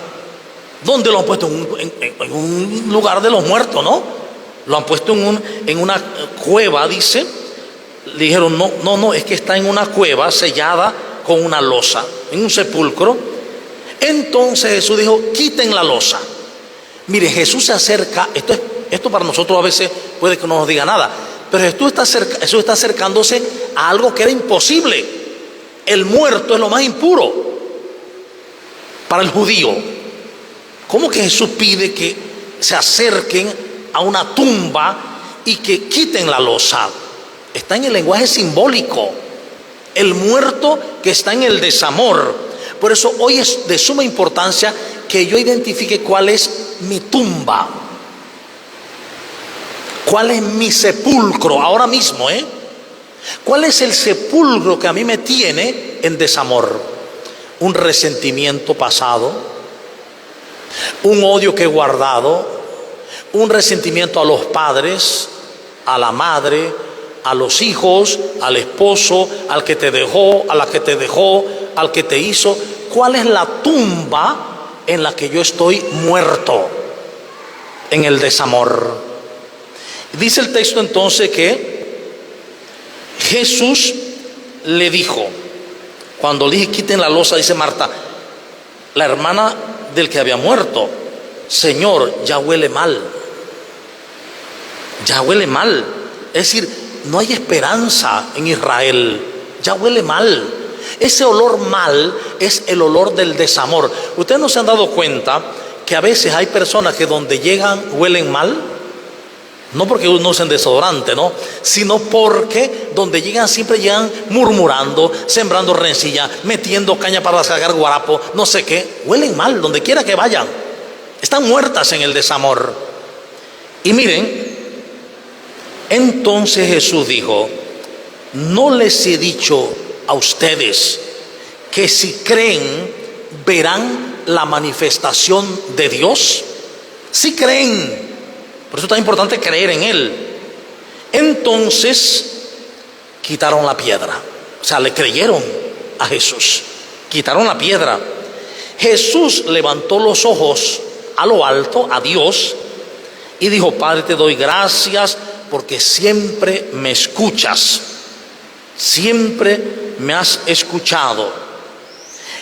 ¿Dónde lo han puesto? En un lugar de los muertos, ¿no? Lo han puesto en una cueva, dice. Le dijeron, no, es que está en una cueva sellada con una losa, en un sepulcro. Entonces Jesús dijo, quiten la losa. Mire, Jesús se acerca. Esto para nosotros a veces puede que no nos diga nada, pero Jesús está acercándose a algo que era imposible. El muerto es lo más impuro para el judío. ¿Cómo que Jesús pide que se acerquen a una tumba y que quiten la losa? Está en el lenguaje simbólico. El muerto que está en el desamor. Por eso hoy es de suma importancia que yo identifique cuál es mi tumba, cuál es mi sepulcro ahora mismo, ¿Cuál es el sepulcro que a mí me tiene en desamor? Un resentimiento pasado, un odio que he guardado, un resentimiento a los padres, a la madre, a los hijos, al esposo, al que te dejó, a la que te dejó, al que te hizo. ¿Cuál es la tumba en la que yo estoy muerto? En el desamor. Dice el texto entonces que Jesús le dijo, cuando le dije quiten la losa, dice Marta, la hermana del que había muerto, Señor, ya huele mal. Ya huele mal. Es decir, no hay esperanza en Israel. Ya huele mal. Ese olor mal es el olor del desamor. ¿Ustedes no se han dado cuenta que a veces hay personas que donde llegan huelen mal? No porque no usen desodorante, ¿no? Sino porque donde llegan siempre llegan murmurando, sembrando rencilla, metiendo caña para sacar guarapo, no sé qué. Huelen mal donde quiera que vayan. Están muertas en el desamor. Y miren, entonces Jesús dijo, ¿no les he dicho a ustedes que si creen verán la manifestación de Dios? Si creen. Por eso es tan importante creer en Él. Entonces quitaron la piedra. O sea, le creyeron a Jesús. Quitaron la piedra. Jesús levantó los ojos a lo alto, a Dios, y dijo, Padre, te doy gracias porque siempre me escuchas. Siempre me has escuchado.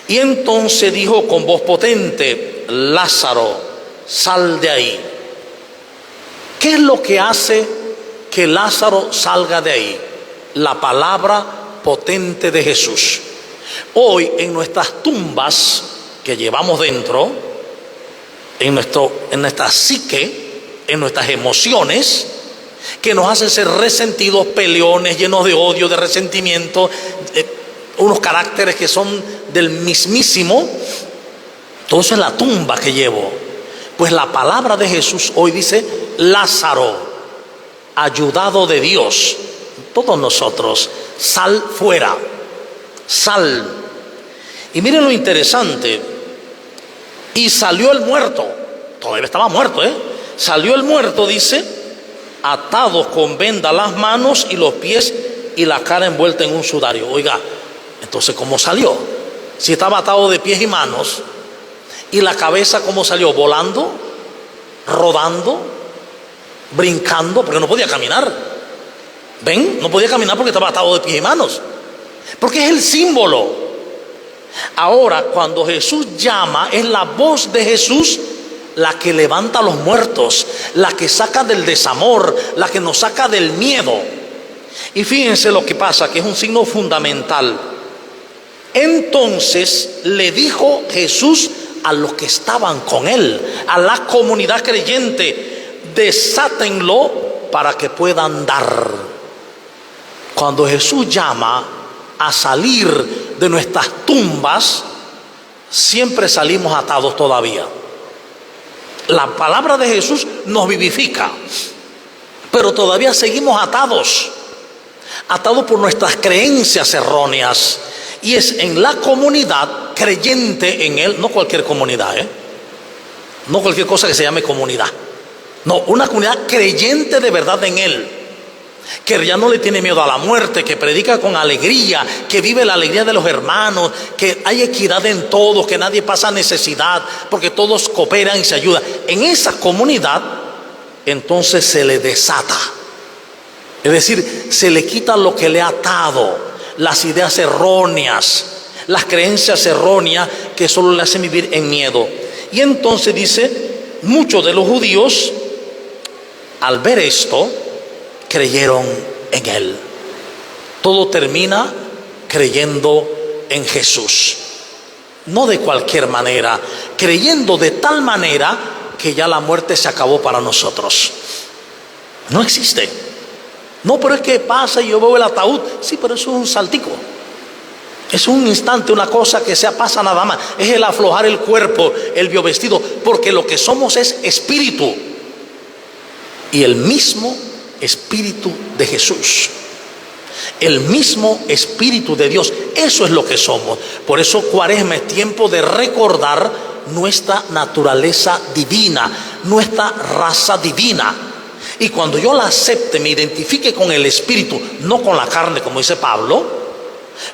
Y entonces dijo con voz potente, Lázaro, sal de ahí. ¿Qué es lo que hace que Lázaro salga de ahí? La palabra potente de Jesús. Hoy en nuestras tumbas que llevamos dentro, en nuestra psique, en nuestras emociones, que nos hacen ser resentidos, peleones, llenos de odio, de resentimiento, unos caracteres que son del mismísimo. Todo eso es la tumba que llevo. Pues la palabra de Jesús hoy dice, Lázaro, ayudado de Dios, todos nosotros, sal fuera, sal. Y miren lo interesante, y salió el muerto, todavía estaba muerto, salió el muerto, dice, atados con venda las manos y los pies y la cara envuelta en un sudario. Oiga, entonces ¿cómo salió? Si estaba atado de pies y manos, y la cabeza ¿cómo salió? Volando, rodando, brincando, porque no podía caminar. ¿Ven? No podía caminar porque estaba atado de pies y manos, porque es el símbolo. Ahora, cuando Jesús llama, es la voz de Jesús la que levanta a los muertos, la que saca del desamor, la que nos saca del miedo. Y fíjense lo que pasa, que es un signo fundamental. Entonces le dijo Jesús a los que estaban con él, a la comunidad creyente: desátenlo para que puedan dar. Cuando Jesús llama a salir de nuestras tumbas, siempre salimos atados todavía. La palabra de Jesús nos vivifica, pero todavía seguimos atados por nuestras creencias erróneas. Y es en la comunidad creyente en Él, no cualquier comunidad, no cualquier cosa que se llame comunidad, no, una comunidad creyente de verdad en Él, que ya no le tiene miedo a la muerte, que predica con alegría, que vive la alegría de los hermanos, que hay equidad en todos, que nadie pasa necesidad, porque todos cooperan y se ayudan. En esa comunidad, entonces se le desata, es decir, se le quita lo que le ha atado, las ideas erróneas, las creencias erróneas que solo le hacen vivir en miedo. Y entonces dice, muchos de los judíos, al ver esto, creyeron en Él. Todo termina creyendo en Jesús, no de cualquier manera, creyendo de tal manera que ya la muerte se acabó para nosotros. No existe. No, pero es que pasa y yo veo el ataúd. Sí, pero eso es un saltico, es un instante, una cosa que se pasa nada más. Es el aflojar el cuerpo, el biovestido, porque lo que somos es espíritu, y el mismo Espíritu de Jesús, el mismo Espíritu de Dios, eso es lo que somos. Por eso Cuaresma es tiempo de recordar nuestra naturaleza divina, nuestra raza divina. Y cuando yo la acepte, me identifique con el Espíritu, no con la carne, como dice Pablo.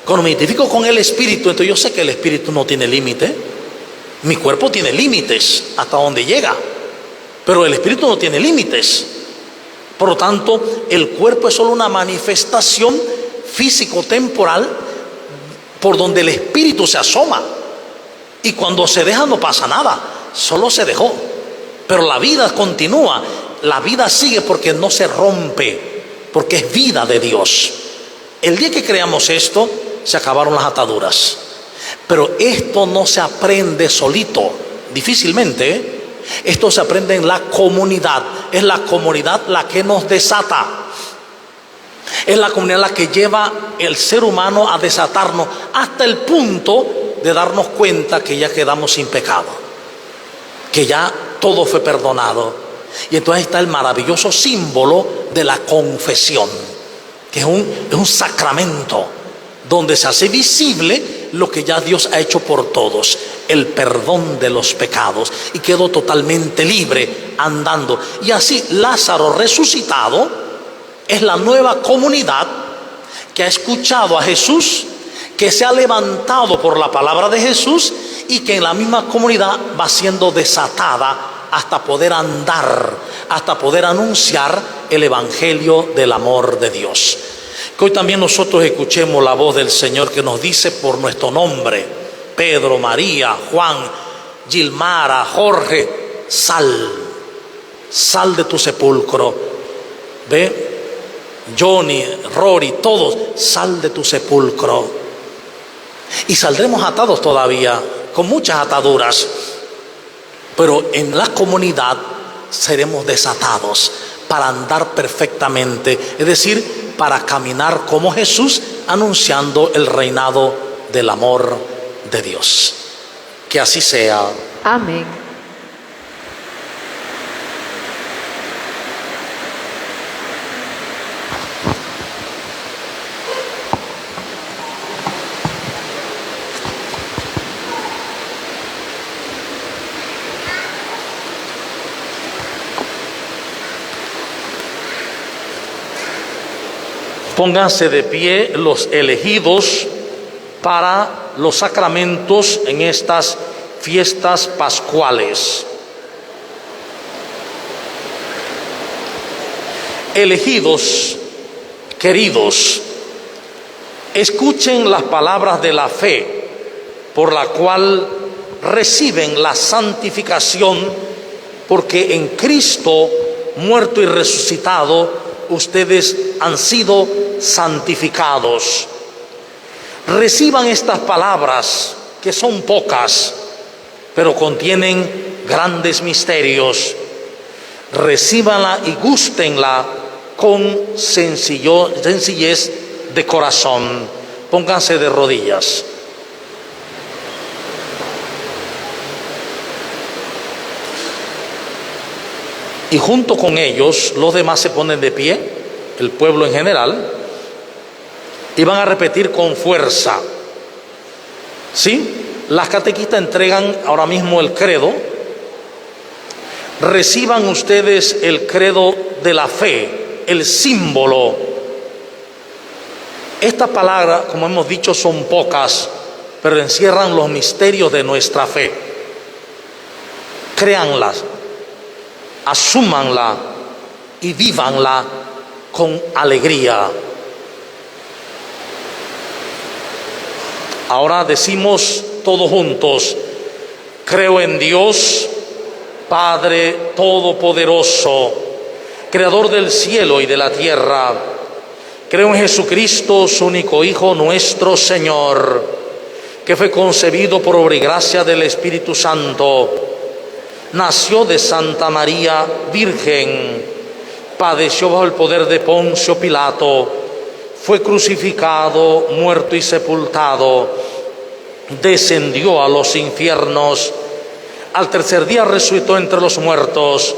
Cuando me identifico con el Espíritu, entonces yo sé que el Espíritu no tiene límite. Mi cuerpo tiene límites hasta donde llega, pero el Espíritu no tiene límites. Por lo tanto, el cuerpo es solo una manifestación físico-temporal por donde el Espíritu se asoma. Y cuando se deja no pasa nada, solo se dejó. Pero la vida continúa, la vida sigue porque no se rompe, porque es vida de Dios. El día que creamos esto, se acabaron las ataduras. Pero esto no se aprende solito, difícilmente, Esto se aprende en la comunidad. Es la comunidad la que nos desata. Es la comunidad la que lleva el ser humano a desatarnos hasta el punto de darnos cuenta que ya quedamos sin pecado, que ya todo fue perdonado. Y entonces está el maravilloso símbolo de la confesión, que es un sacramento donde se hace visible lo que ya Dios ha hecho por todos, el perdón de los pecados, y quedó totalmente libre andando. Y así Lázaro resucitado es la nueva comunidad que ha escuchado a Jesús, que se ha levantado por la palabra de Jesús y que en la misma comunidad va siendo desatada hasta poder andar, hasta poder anunciar el evangelio del amor de Dios. Que hoy también nosotros escuchemos la voz del Señor que nos dice por nuestro nombre: Pedro, María, Juan, Gilmara, Jorge, sal de tu sepulcro. Ve, Johnny, Rory, todos, sal de tu sepulcro. Y saldremos atados todavía, con muchas ataduras, pero en la comunidad seremos desatados para andar perfectamente, es decir, para caminar como Jesús, anunciando el reinado del amor de Dios. Que así sea. Amén. Pónganse de pie los elegidos para los sacramentos en estas fiestas pascuales. Elegidos, queridos, escuchen las palabras de la fe por la cual reciben la santificación, porque en Cristo, muerto y resucitado, ustedes han sido santificados. Reciban estas palabras, que son pocas, pero contienen grandes misterios. Recíbanla y gústenla con sencillez de corazón. Pónganse de rodillas. Y junto con ellos, los demás se ponen de pie, el pueblo en general, y van a repetir con fuerza. ¿Sí? Las catequistas entregan ahora mismo el credo. Reciban ustedes el credo de la fe, el símbolo. Estas palabras, como hemos dicho, son pocas, pero encierran los misterios de nuestra fe. Créanlas, asúmanla y vívanla con alegría. Ahora decimos todos juntos: creo en Dios, Padre Todopoderoso, Creador del cielo y de la tierra. Creo en Jesucristo, su único Hijo, nuestro Señor, que fue concebido por obra y gracia del Espíritu Santo. Nació de Santa María Virgen, padeció bajo el poder de Poncio Pilato, fue crucificado, muerto y sepultado, descendió a los infiernos, al tercer día resucitó entre los muertos,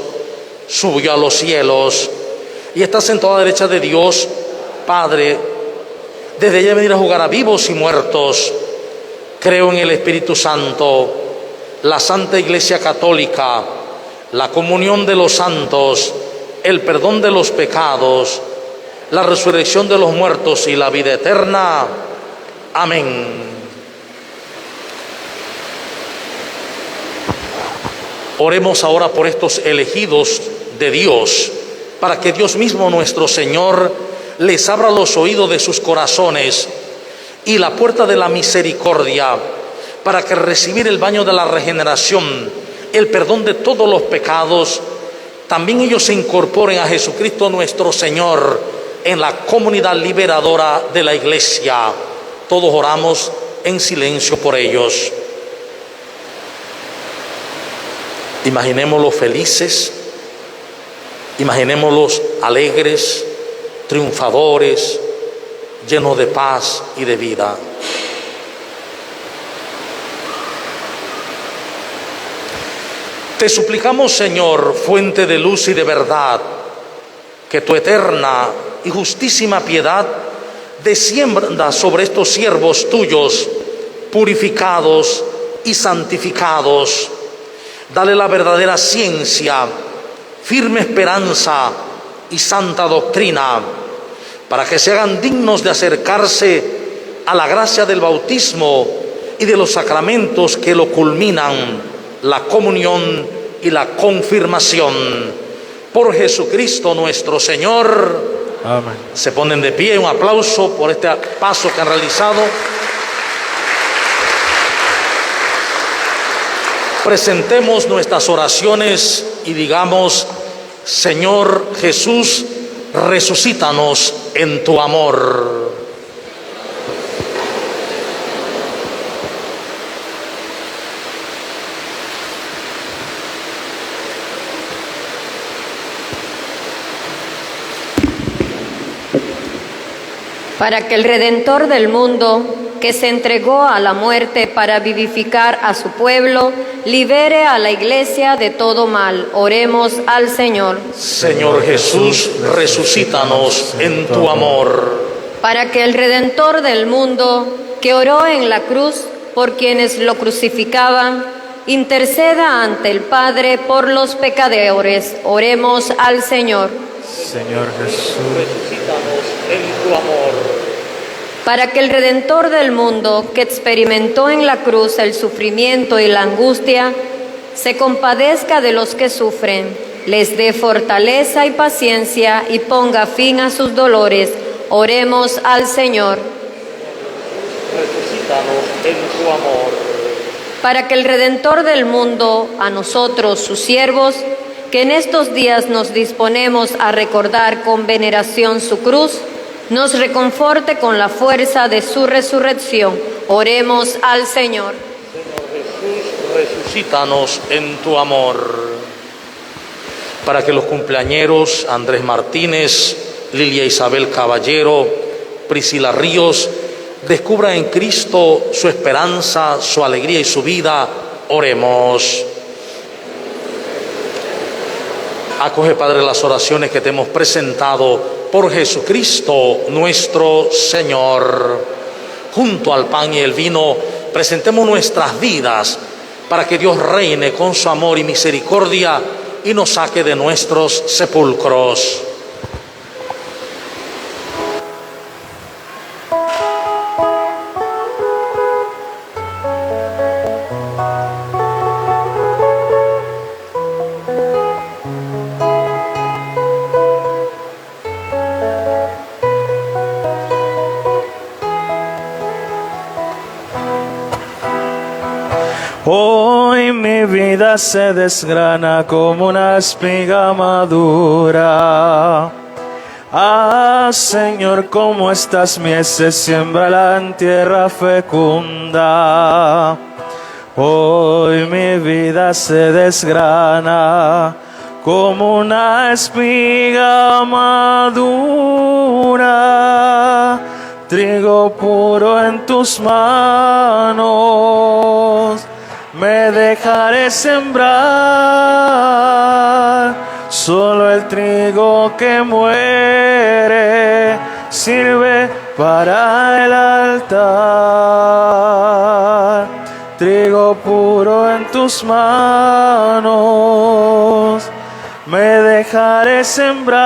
subió a los cielos y está sentado a la derecha de Dios Padre. Desde allá venir a jugar a vivos y muertos. Creo en el Espíritu Santo, la Santa Iglesia Católica, la comunión de los santos, el perdón de los pecados, la resurrección de los muertos y la vida eterna. Amén. Oremos ahora por estos elegidos de Dios, para que Dios mismo nuestro Señor les abra los oídos de sus corazones y la puerta de la misericordia, para que recibir el baño de la regeneración, el perdón de todos los pecados, también ellos se incorporen a Jesucristo nuestro Señor en la comunidad liberadora de la Iglesia. Todos oramos en silencio por ellos. Imaginémoslos felices, imaginémoslos alegres, triunfadores, llenos de paz y de vida. Te suplicamos, Señor, fuente de luz y de verdad, que tu eterna y justísima piedad descienda sobre estos siervos tuyos, purificados y santificados. Dale la verdadera ciencia, firme esperanza y santa doctrina, para que se hagan dignos de acercarse a la gracia del bautismo y de los sacramentos que lo culminan, la comunión y la confirmación. Por Jesucristo nuestro Señor. Amén. Se ponen de pie, un aplauso por este paso que han realizado. Presentemos nuestras oraciones y digamos: Señor Jesús, resucítanos en tu amor. Para que el Redentor del mundo, que se entregó a la muerte para vivificar a su pueblo, libere a la Iglesia de todo mal. Oremos al Señor. Señor Jesús, resucítanos en tu amor. Para que el Redentor del mundo, que oró en la cruz por quienes lo crucificaban, interceda ante el Padre por los pecadores. Oremos al Señor. Señor Jesús, Resucítanos en tu amor. Para que el Redentor del mundo, que experimentó en la cruz el sufrimiento y la angustia, se compadezca de los que sufren, les dé fortaleza y paciencia y ponga fin a sus dolores. Oremos al Señor. Resucítanos en tu amor. Para que el Redentor del mundo, a nosotros, sus siervos, que en estos días nos disponemos a recordar con veneración su cruz, nos reconforte con la fuerza de su resurrección. Oremos al Señor. Señor Jesús, resucítanos en tu amor. Para que los cumpleañeros Andrés Martínez, Lilia Isabel Caballero, Priscila Ríos, descubran en Cristo su esperanza, su alegría y su vida, oremos. Acoge, Padre, las oraciones que te hemos presentado por Jesucristo nuestro Señor. Junto al pan y el vino, presentemos nuestras vidas para que Dios reine con su amor y misericordia y nos saque de nuestros sepulcros. Hoy mi vida se desgrana como una espiga madura. Ah, Señor, como estas mieses siembra en tierra fecunda. Hoy mi vida se desgrana como una espiga madura. Trigo puro en tus manos, me dejaré sembrar. Solo el trigo que muere sirve para el altar. Trigo puro en tus manos, me dejaré sembrar.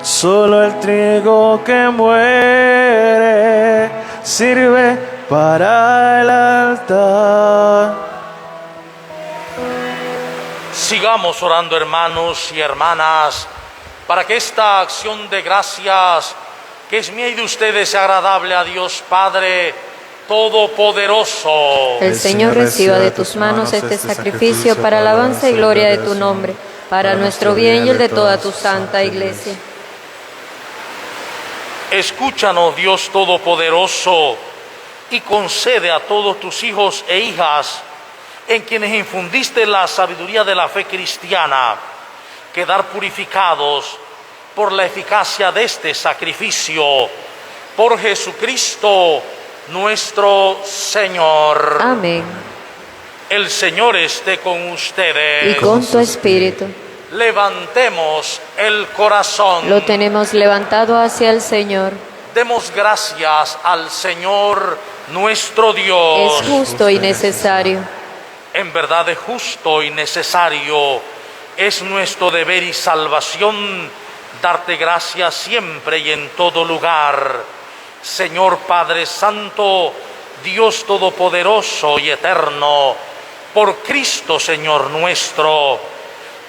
Solo el trigo que muere sirve para el altar. Sigamos orando, hermanos y hermanas, para que esta acción de gracias que es mía y de ustedes sea agradable a Dios Padre Todopoderoso. El Señor reciba de tus manos este sacrificio para alabanza y gloria de tu nombre, para nuestro bien y el de toda tu santa Iglesia. Escúchanos, Dios Todopoderoso, y concede a todos tus hijos e hijas, en quienes infundiste la sabiduría de la fe cristiana, quedar purificados por la eficacia de este sacrificio. Por Jesucristo nuestro Señor. Amén. El Señor esté con ustedes. Y con tu espíritu. Levantemos el corazón. Lo tenemos levantado hacia el Señor. Demos gracias al Señor nuestro Dios. Es justo y necesario. En verdad es justo y necesario. Es nuestro deber y salvación darte gracias siempre y en todo lugar. Señor Padre Santo, Dios Todopoderoso y Eterno, por Cristo Señor nuestro,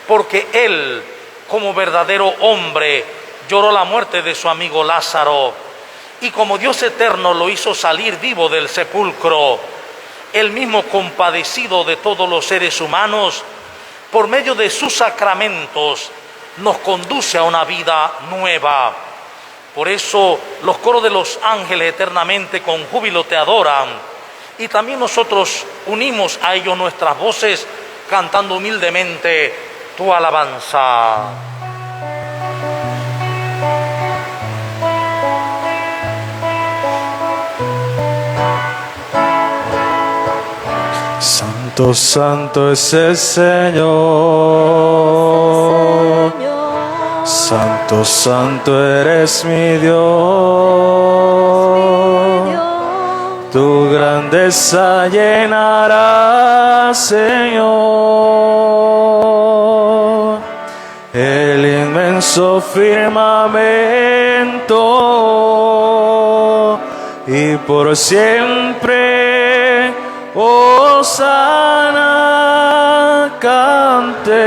porque Él, como verdadero hombre, lloró la muerte de su amigo Lázaro, y como Dios eterno lo hizo salir vivo del sepulcro, Él mismo, compadecido de todos los seres humanos, por medio de sus sacramentos, nos conduce a una vida nueva. Por eso los coros de los ángeles eternamente con júbilo te adoran, y también nosotros unimos a ellos nuestras voces, cantando humildemente tu alabanza. Santo, santo es el Señor. Santo, santo eres mi Dios. Tu grandeza llenará, Señor, el inmenso inmenso firmamento y por siempre, hosana, cantemos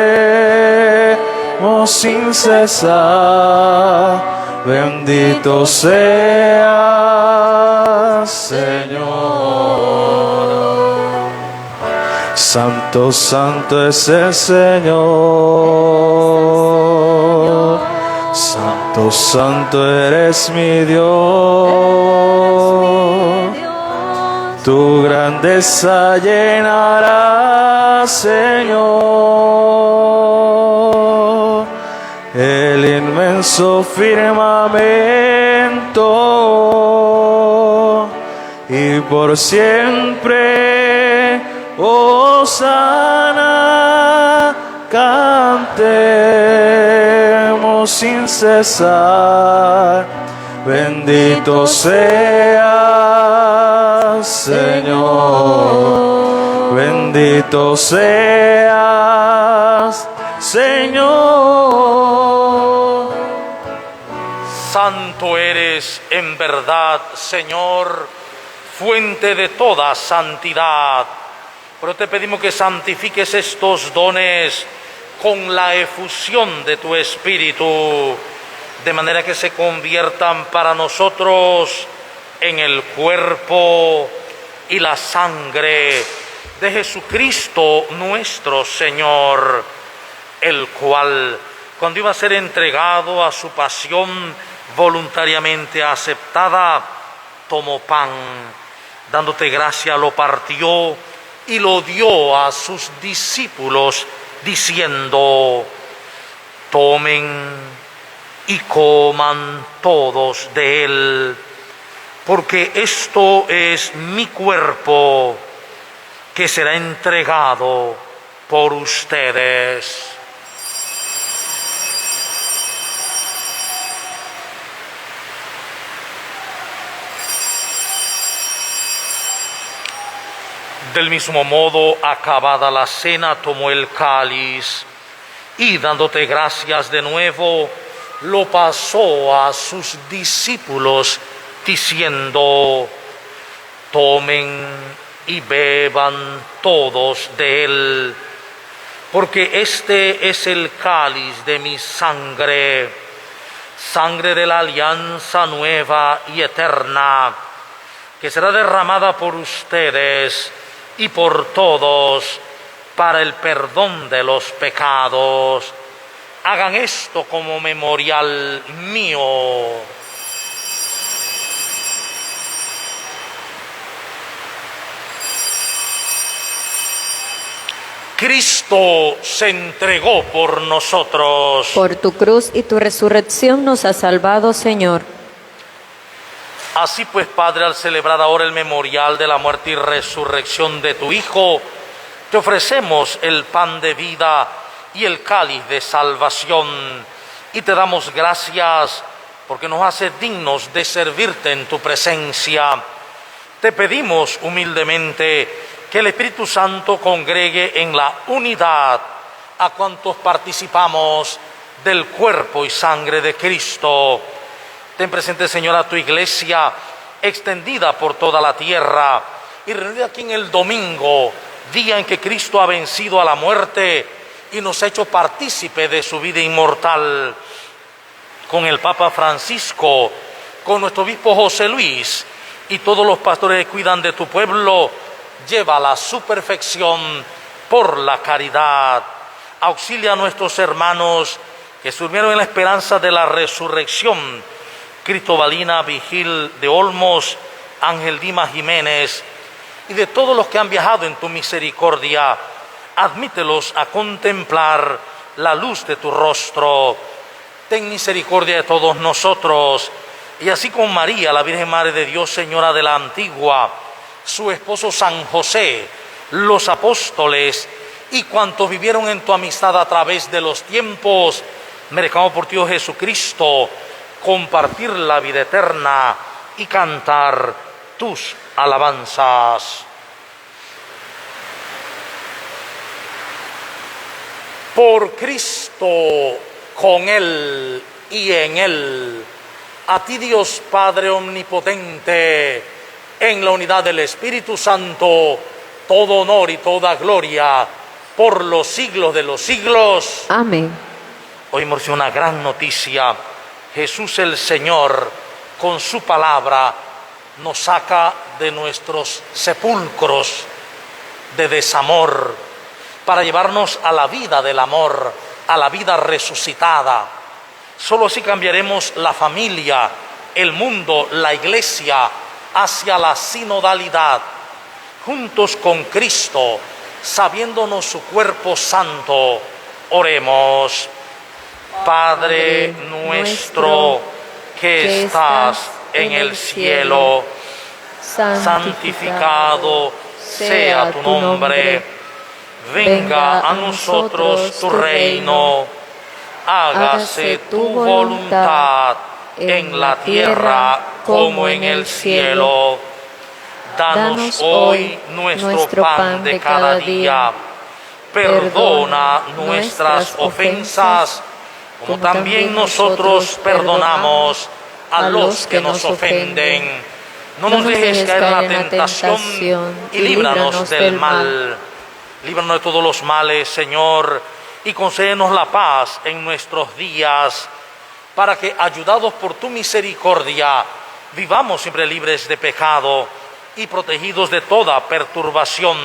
sin cesar, bendito sea Señor. Santo, santo es el Señor. Santo, santo eres mi Dios. Tu grandeza llenará, Señor, el inmenso firmamento y por siempre, hosana, cantemos sin cesar, bendito seas, Señor, bendito seas, Señor. Santo eres en verdad, Señor, fuente de toda santidad. Pero te pedimos que santifiques estos dones con la efusión de tu Espíritu, de manera que se conviertan para nosotros en el cuerpo y la sangre de Jesucristo nuestro Señor, el cual, cuando iba a ser entregado a su pasión voluntariamente aceptada, tomó pan, dándote gracia, lo partió y lo dio a sus discípulos, diciendo: tomen y coman todos de él, porque esto es mi cuerpo, que será entregado por ustedes. Del mismo modo, acabada la cena, tomó el cáliz y, dándote gracias de nuevo, lo pasó a sus discípulos, diciendo: tomen y beban todos de él, porque este es el cáliz de mi sangre, sangre de la alianza nueva y eterna, que será derramada por ustedes y por todos para el perdón de los pecados. Hagan esto como memorial mío. Cristo se entregó por nosotros. Por tu cruz y tu resurrección nos has salvado, Señor. Así pues, Padre, al celebrar ahora el memorial de la muerte y resurrección de tu Hijo, te ofrecemos el pan de vida y el cáliz de salvación, y te damos gracias porque nos haces dignos de servirte en tu presencia. Te pedimos humildemente que el Espíritu Santo congregue en la unidad a cuantos participamos del cuerpo y sangre de Cristo. Ten presente, Señor, a tu iglesia extendida por toda la tierra y reunida aquí en el domingo, día en que Cristo ha vencido a la muerte y nos ha hecho partícipe de su vida inmortal. Con el Papa Francisco, con nuestro obispo José Luis y todos los pastores que cuidan de tu pueblo, llévala a su perfección por la caridad. Auxilia a nuestros hermanos que se durmieron en la esperanza de la resurrección: Cristobalina Vigil de Olmos, Ángel Dimas Jiménez, y de todos los que han viajado en tu misericordia. Admítelos a contemplar la luz de tu rostro. Ten misericordia de todos nosotros, y así con María, la Virgen Madre de Dios, Señora de la Antigua, su esposo San José, los apóstoles y cuantos vivieron en tu amistad a través de los tiempos, merezcamos por ti, oh Jesucristo, compartir la vida eterna y cantar tus alabanzas. Por Cristo, con Él y en Él. A ti, Dios Padre omnipotente, en la unidad del Espíritu Santo, todo honor y toda gloria por los siglos de los siglos. Amén. Oímos una gran noticia. Jesús el Señor, con su palabra, nos saca de nuestros sepulcros de desamor para llevarnos a la vida del amor, a la vida resucitada. Solo así cambiaremos la familia, el mundo, la iglesia hacia la sinodalidad, juntos con Cristo, sabiéndonos su cuerpo santo. Oremos. Padre nuestro que estás en el cielo, santificado sea tu nombre. Venga a nosotros tu reino. Hágase tu voluntad en la tierra como en el cielo. Danos hoy nuestro pan de cada día. Perdona nuestras ofensas, como también nosotros perdonamos a los que nos ofenden. No nos dejes caer en la tentación y líbranos del mal. Líbranos de todos los males, Señor, y concédenos la paz en nuestros días, para que, ayudados por tu misericordia, vivamos siempre libres de pecado y protegidos de toda perturbación,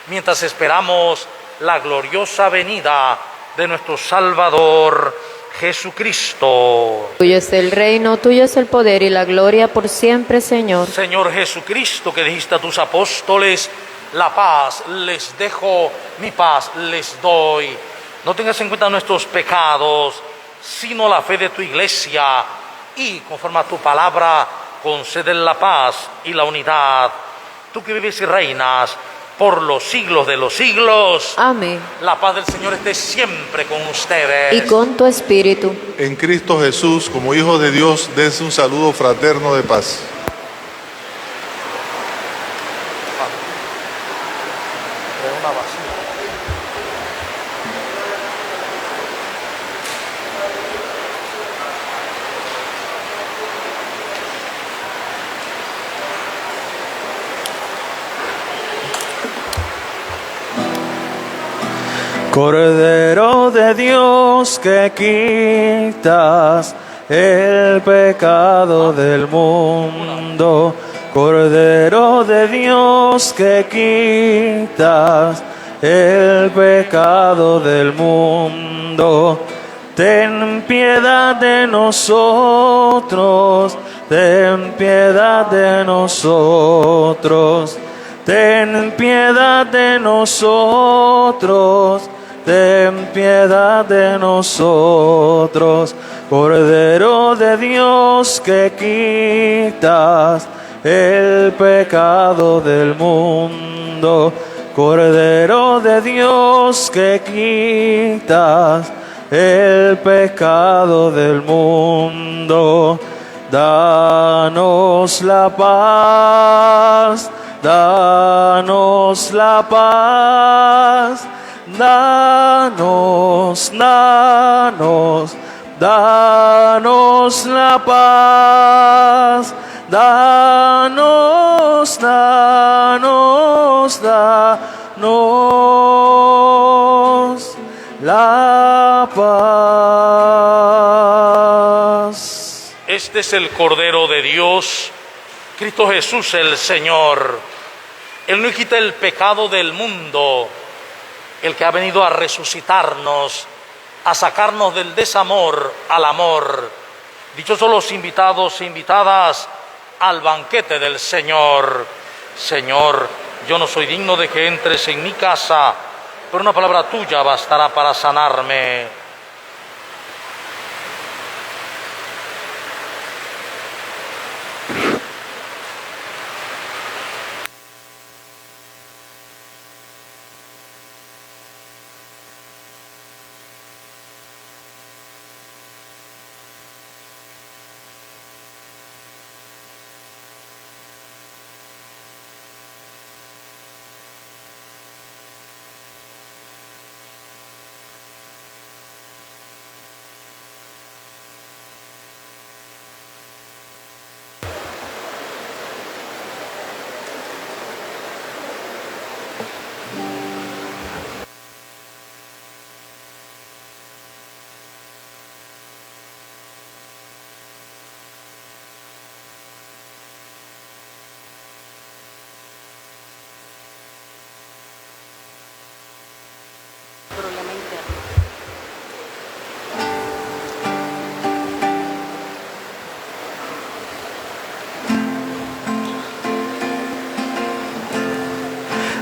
mientras esperamos la gloriosa venida de nuestro Salvador Jesucristo. Tuyo es el reino, tuyo es el poder y la gloria por siempre, Señor. Señor Jesucristo, que dijiste a tus apóstoles: la paz les dejo, mi paz les doy. No tengas en cuenta nuestros pecados, sino la fe de tu iglesia, y conforme a tu palabra, concede la paz y la unidad. Tú que vives y reinas por los siglos de los siglos. Amén. La paz del Señor esté siempre con ustedes. Y con tu espíritu. En Cristo Jesús, como Hijo de Dios, des un saludo fraterno de paz. Cordero de Dios que quitas el pecado del mundo, Cordero de Dios que quitas el pecado del mundo, ten piedad de nosotros, ten piedad de nosotros, ten piedad de nosotros. Ten piedad de nosotros, Cordero de Dios que quitas el pecado del mundo, Cordero de Dios que quitas el pecado del mundo. Danos la paz, danos la paz. Danos, danos, danos la paz, danos, danos, danos la paz. Este es el Cordero de Dios, Cristo Jesús el Señor. Él no quita el pecado del mundo, el que ha venido a resucitarnos, a sacarnos del desamor al amor. Dichosos los invitados e invitadas al banquete del Señor. Señor, yo no soy digno de que entres en mi casa, pero una palabra tuya bastará para sanarme.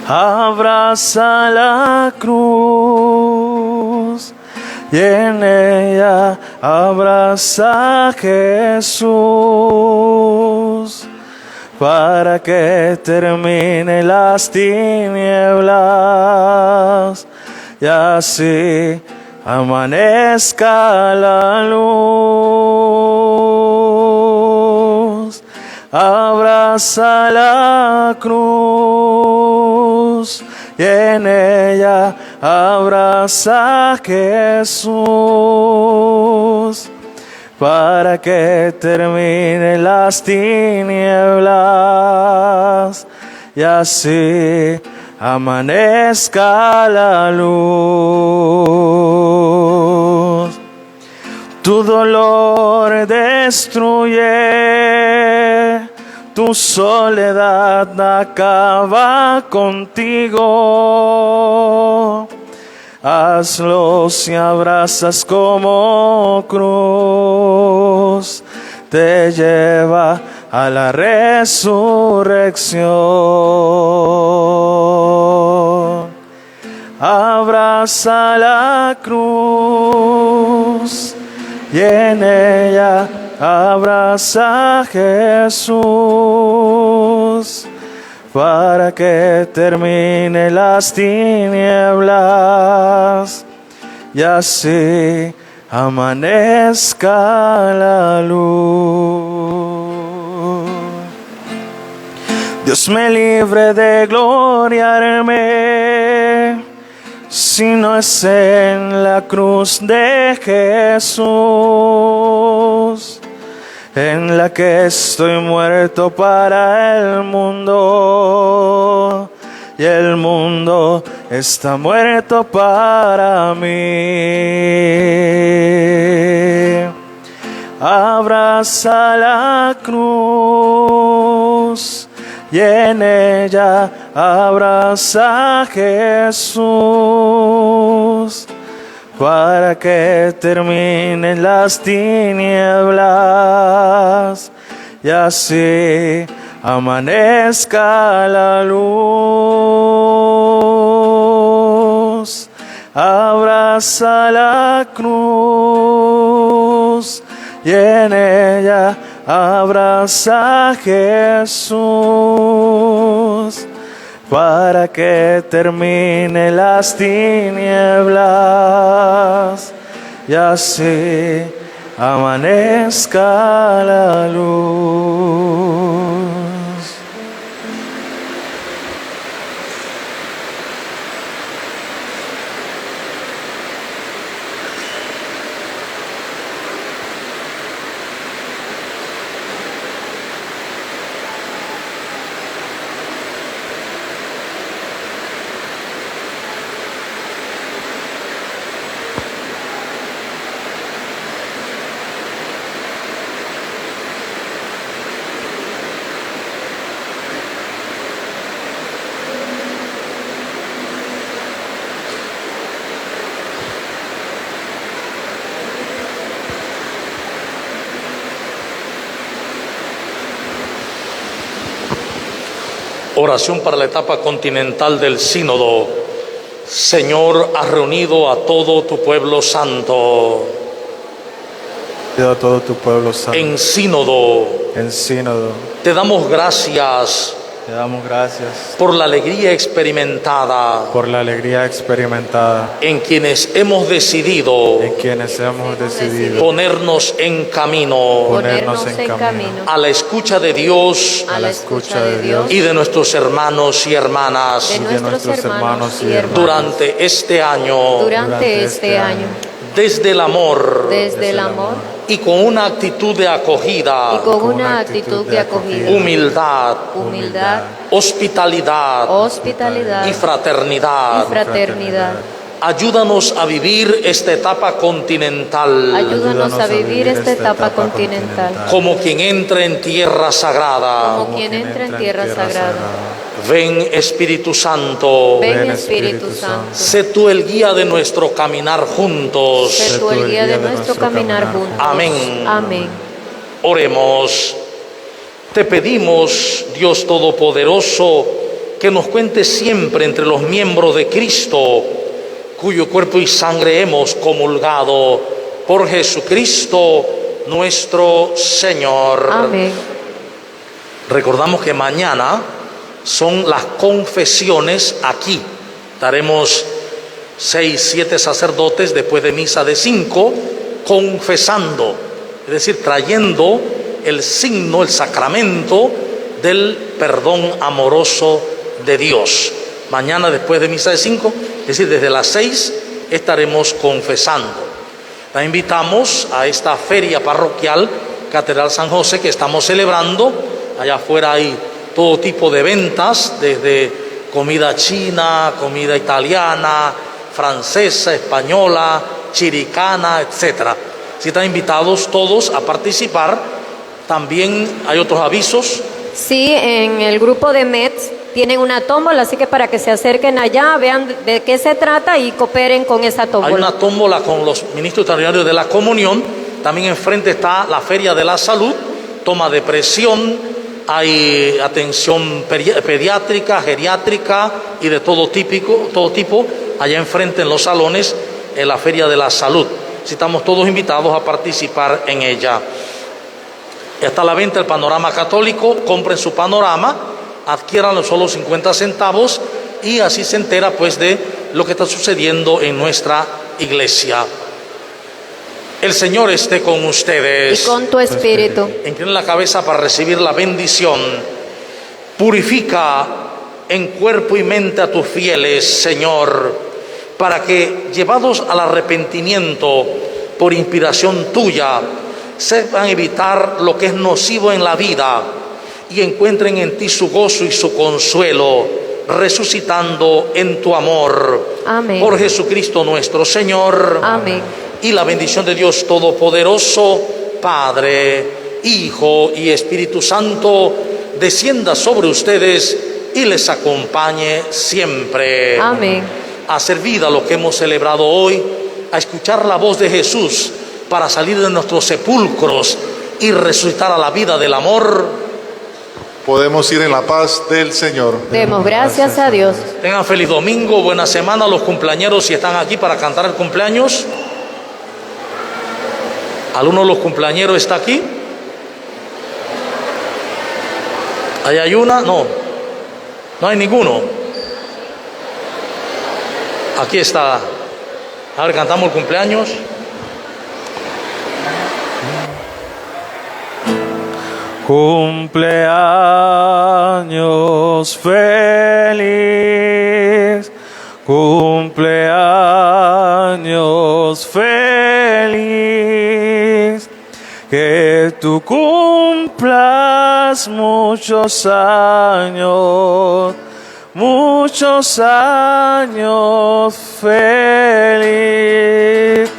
abraza la cruz y en ella abraza a Jesús para que termine las tinieblas y así amanezca la luz. Abraza la cruz y en ella abraza a Jesús para que termine las tinieblas y así amanezca la luz. Tu dolor destruye, tu soledad acaba contigo. Hazlo si abrazas como cruz, te lleva a la resurrección. Abraza la cruz y en ella abraza a Jesús para que termine las tinieblas y así amanezca la luz. Dios me libre de gloriarme si no es en la cruz de Jesús, en la que estoy muerto para el mundo y el mundo está muerto para mí. Abraza la cruz y en ella abraza a Jesús para que terminen las tinieblas y así amanezca la luz. Abraza la cruz y en ella abraza a Jesús para que termine las tinieblas y así amanezca la luz. Oración para la etapa continental del sínodo. Señor, has reunido a todo tu pueblo santo A todo tu pueblo santo en sínodo. en sínodo. Te damos gracias Te damos gracias por la alegría experimentada por la alegría experimentada en quienes hemos decidido en quienes hemos decidido ponernos en camino Ponernos en camino a la escucha de Dios a la escucha de Dios y de nuestros hermanos y hermanas de nuestros hermanos y hermanas durante este año, durante este año, desde el amor desde el amor y con una actitud de y acogida, con una actitud de acogida, humildad, humildad, hospitalidad hospitalidad y y fraternidad. fraternidad. Ayúdanos a vivir esta etapa continental Ayúdanos a vivir esta etapa continental como quien entra en tierra sagrada. como quien entra en tierra sagrada. Ven, Espíritu Santo, Ven, Espíritu Santo, sé tú el guía de nuestro caminar juntos. sé tú el guía de nuestro caminar juntos. Amén. Amén. Oremos. Te pedimos, Dios Todopoderoso, que nos cuente siempre entre los miembros de Cristo, cuyo cuerpo y sangre hemos comulgado, por Jesucristo nuestro Señor. Amén. Recordamos que mañana son las confesiones aquí. Estaremos 6, 7 sacerdotes después de misa de 5 confesando, es decir, trayendo el signo, el sacramento del perdón amoroso de Dios. Mañana después de misa de 5, es decir, desde las 6 estaremos confesando. La invitamos a esta feria parroquial Catedral San José que estamos celebrando. Allá afuera hay todo tipo de ventas, desde comida china, comida italiana, francesa, española, chiricana, etc. Si están invitados todos a participar. También hay otros avisos. Sí, en el grupo de METS tienen una tómbola, así que para que se acerquen allá, vean de qué se trata y cooperen con esa tómbola. Hay una tómbola con los ministros extraordinarios de la comunión. También enfrente está la Feria de la Salud, toma de presión, hay atención pediátrica, geriátrica y de todo tipo, allá enfrente en los salones, en la Feria de la Salud. Si estamos todos invitados a participar en ella. Está a la venta el Panorama Católico. Compren su panorama, adquiéranlo solo 50 centavos y así se entera pues de lo que está sucediendo en nuestra iglesia. El Señor esté con ustedes. Y con tu espíritu. Inclinen la cabeza para recibir la bendición. Purifica en cuerpo y mente a tus fieles, Señor, para que, llevados al arrepentimiento por inspiración tuya, sepan evitar lo que es nocivo en la vida y encuentren en ti su gozo y su consuelo, resucitando en tu amor. Amén. Por Jesucristo nuestro Señor. Amén. Y la bendición de Dios Todopoderoso, Padre, Hijo y Espíritu Santo, descienda sobre ustedes y les acompañe siempre. Amén. A servir a lo que hemos celebrado hoy, a escuchar la voz de Jesús para salir de nuestros sepulcros y resucitar a la vida del amor. Podemos ir en la paz del Señor. Demos gracias a Dios. Tengan feliz domingo, buena semana. Los cumpleañeros, si están aquí para cantar el cumpleaños. ¿Alguno de los cumpleañeros está aquí? ¿Ahí hay una? No. No hay ninguno. Aquí está. A ver, cantamos el cumpleaños. Cumpleaños feliz, cumpleaños feliz, que tú cumplas muchos años feliz,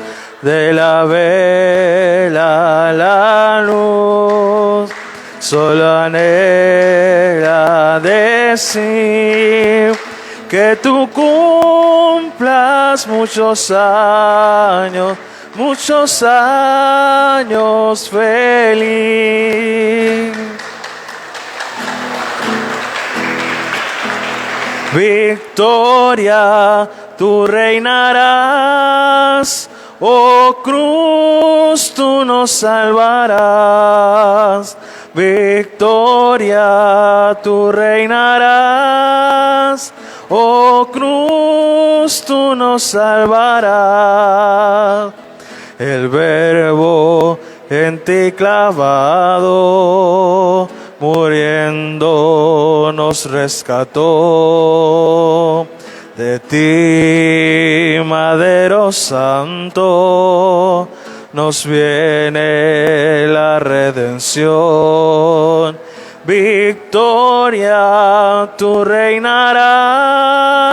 de la vela a la luz. Solo anhela decir que tú cumplas muchos años feliz. Victoria, tú reinarás, oh cruz, tú nos salvarás. Victoria, tú reinarás, oh cruz, tú nos salvarás. El Verbo en ti clavado, muriendo nos rescató. De ti, Madero Santo, nos viene la redención. Victoria, tú reinarás,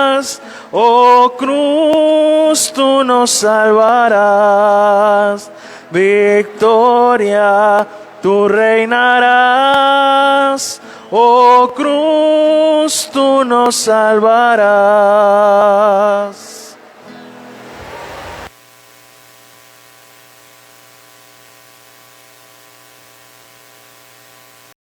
oh cruz, tú nos salvarás. Victoria, tú reinarás, oh cruz, tú nos salvarás.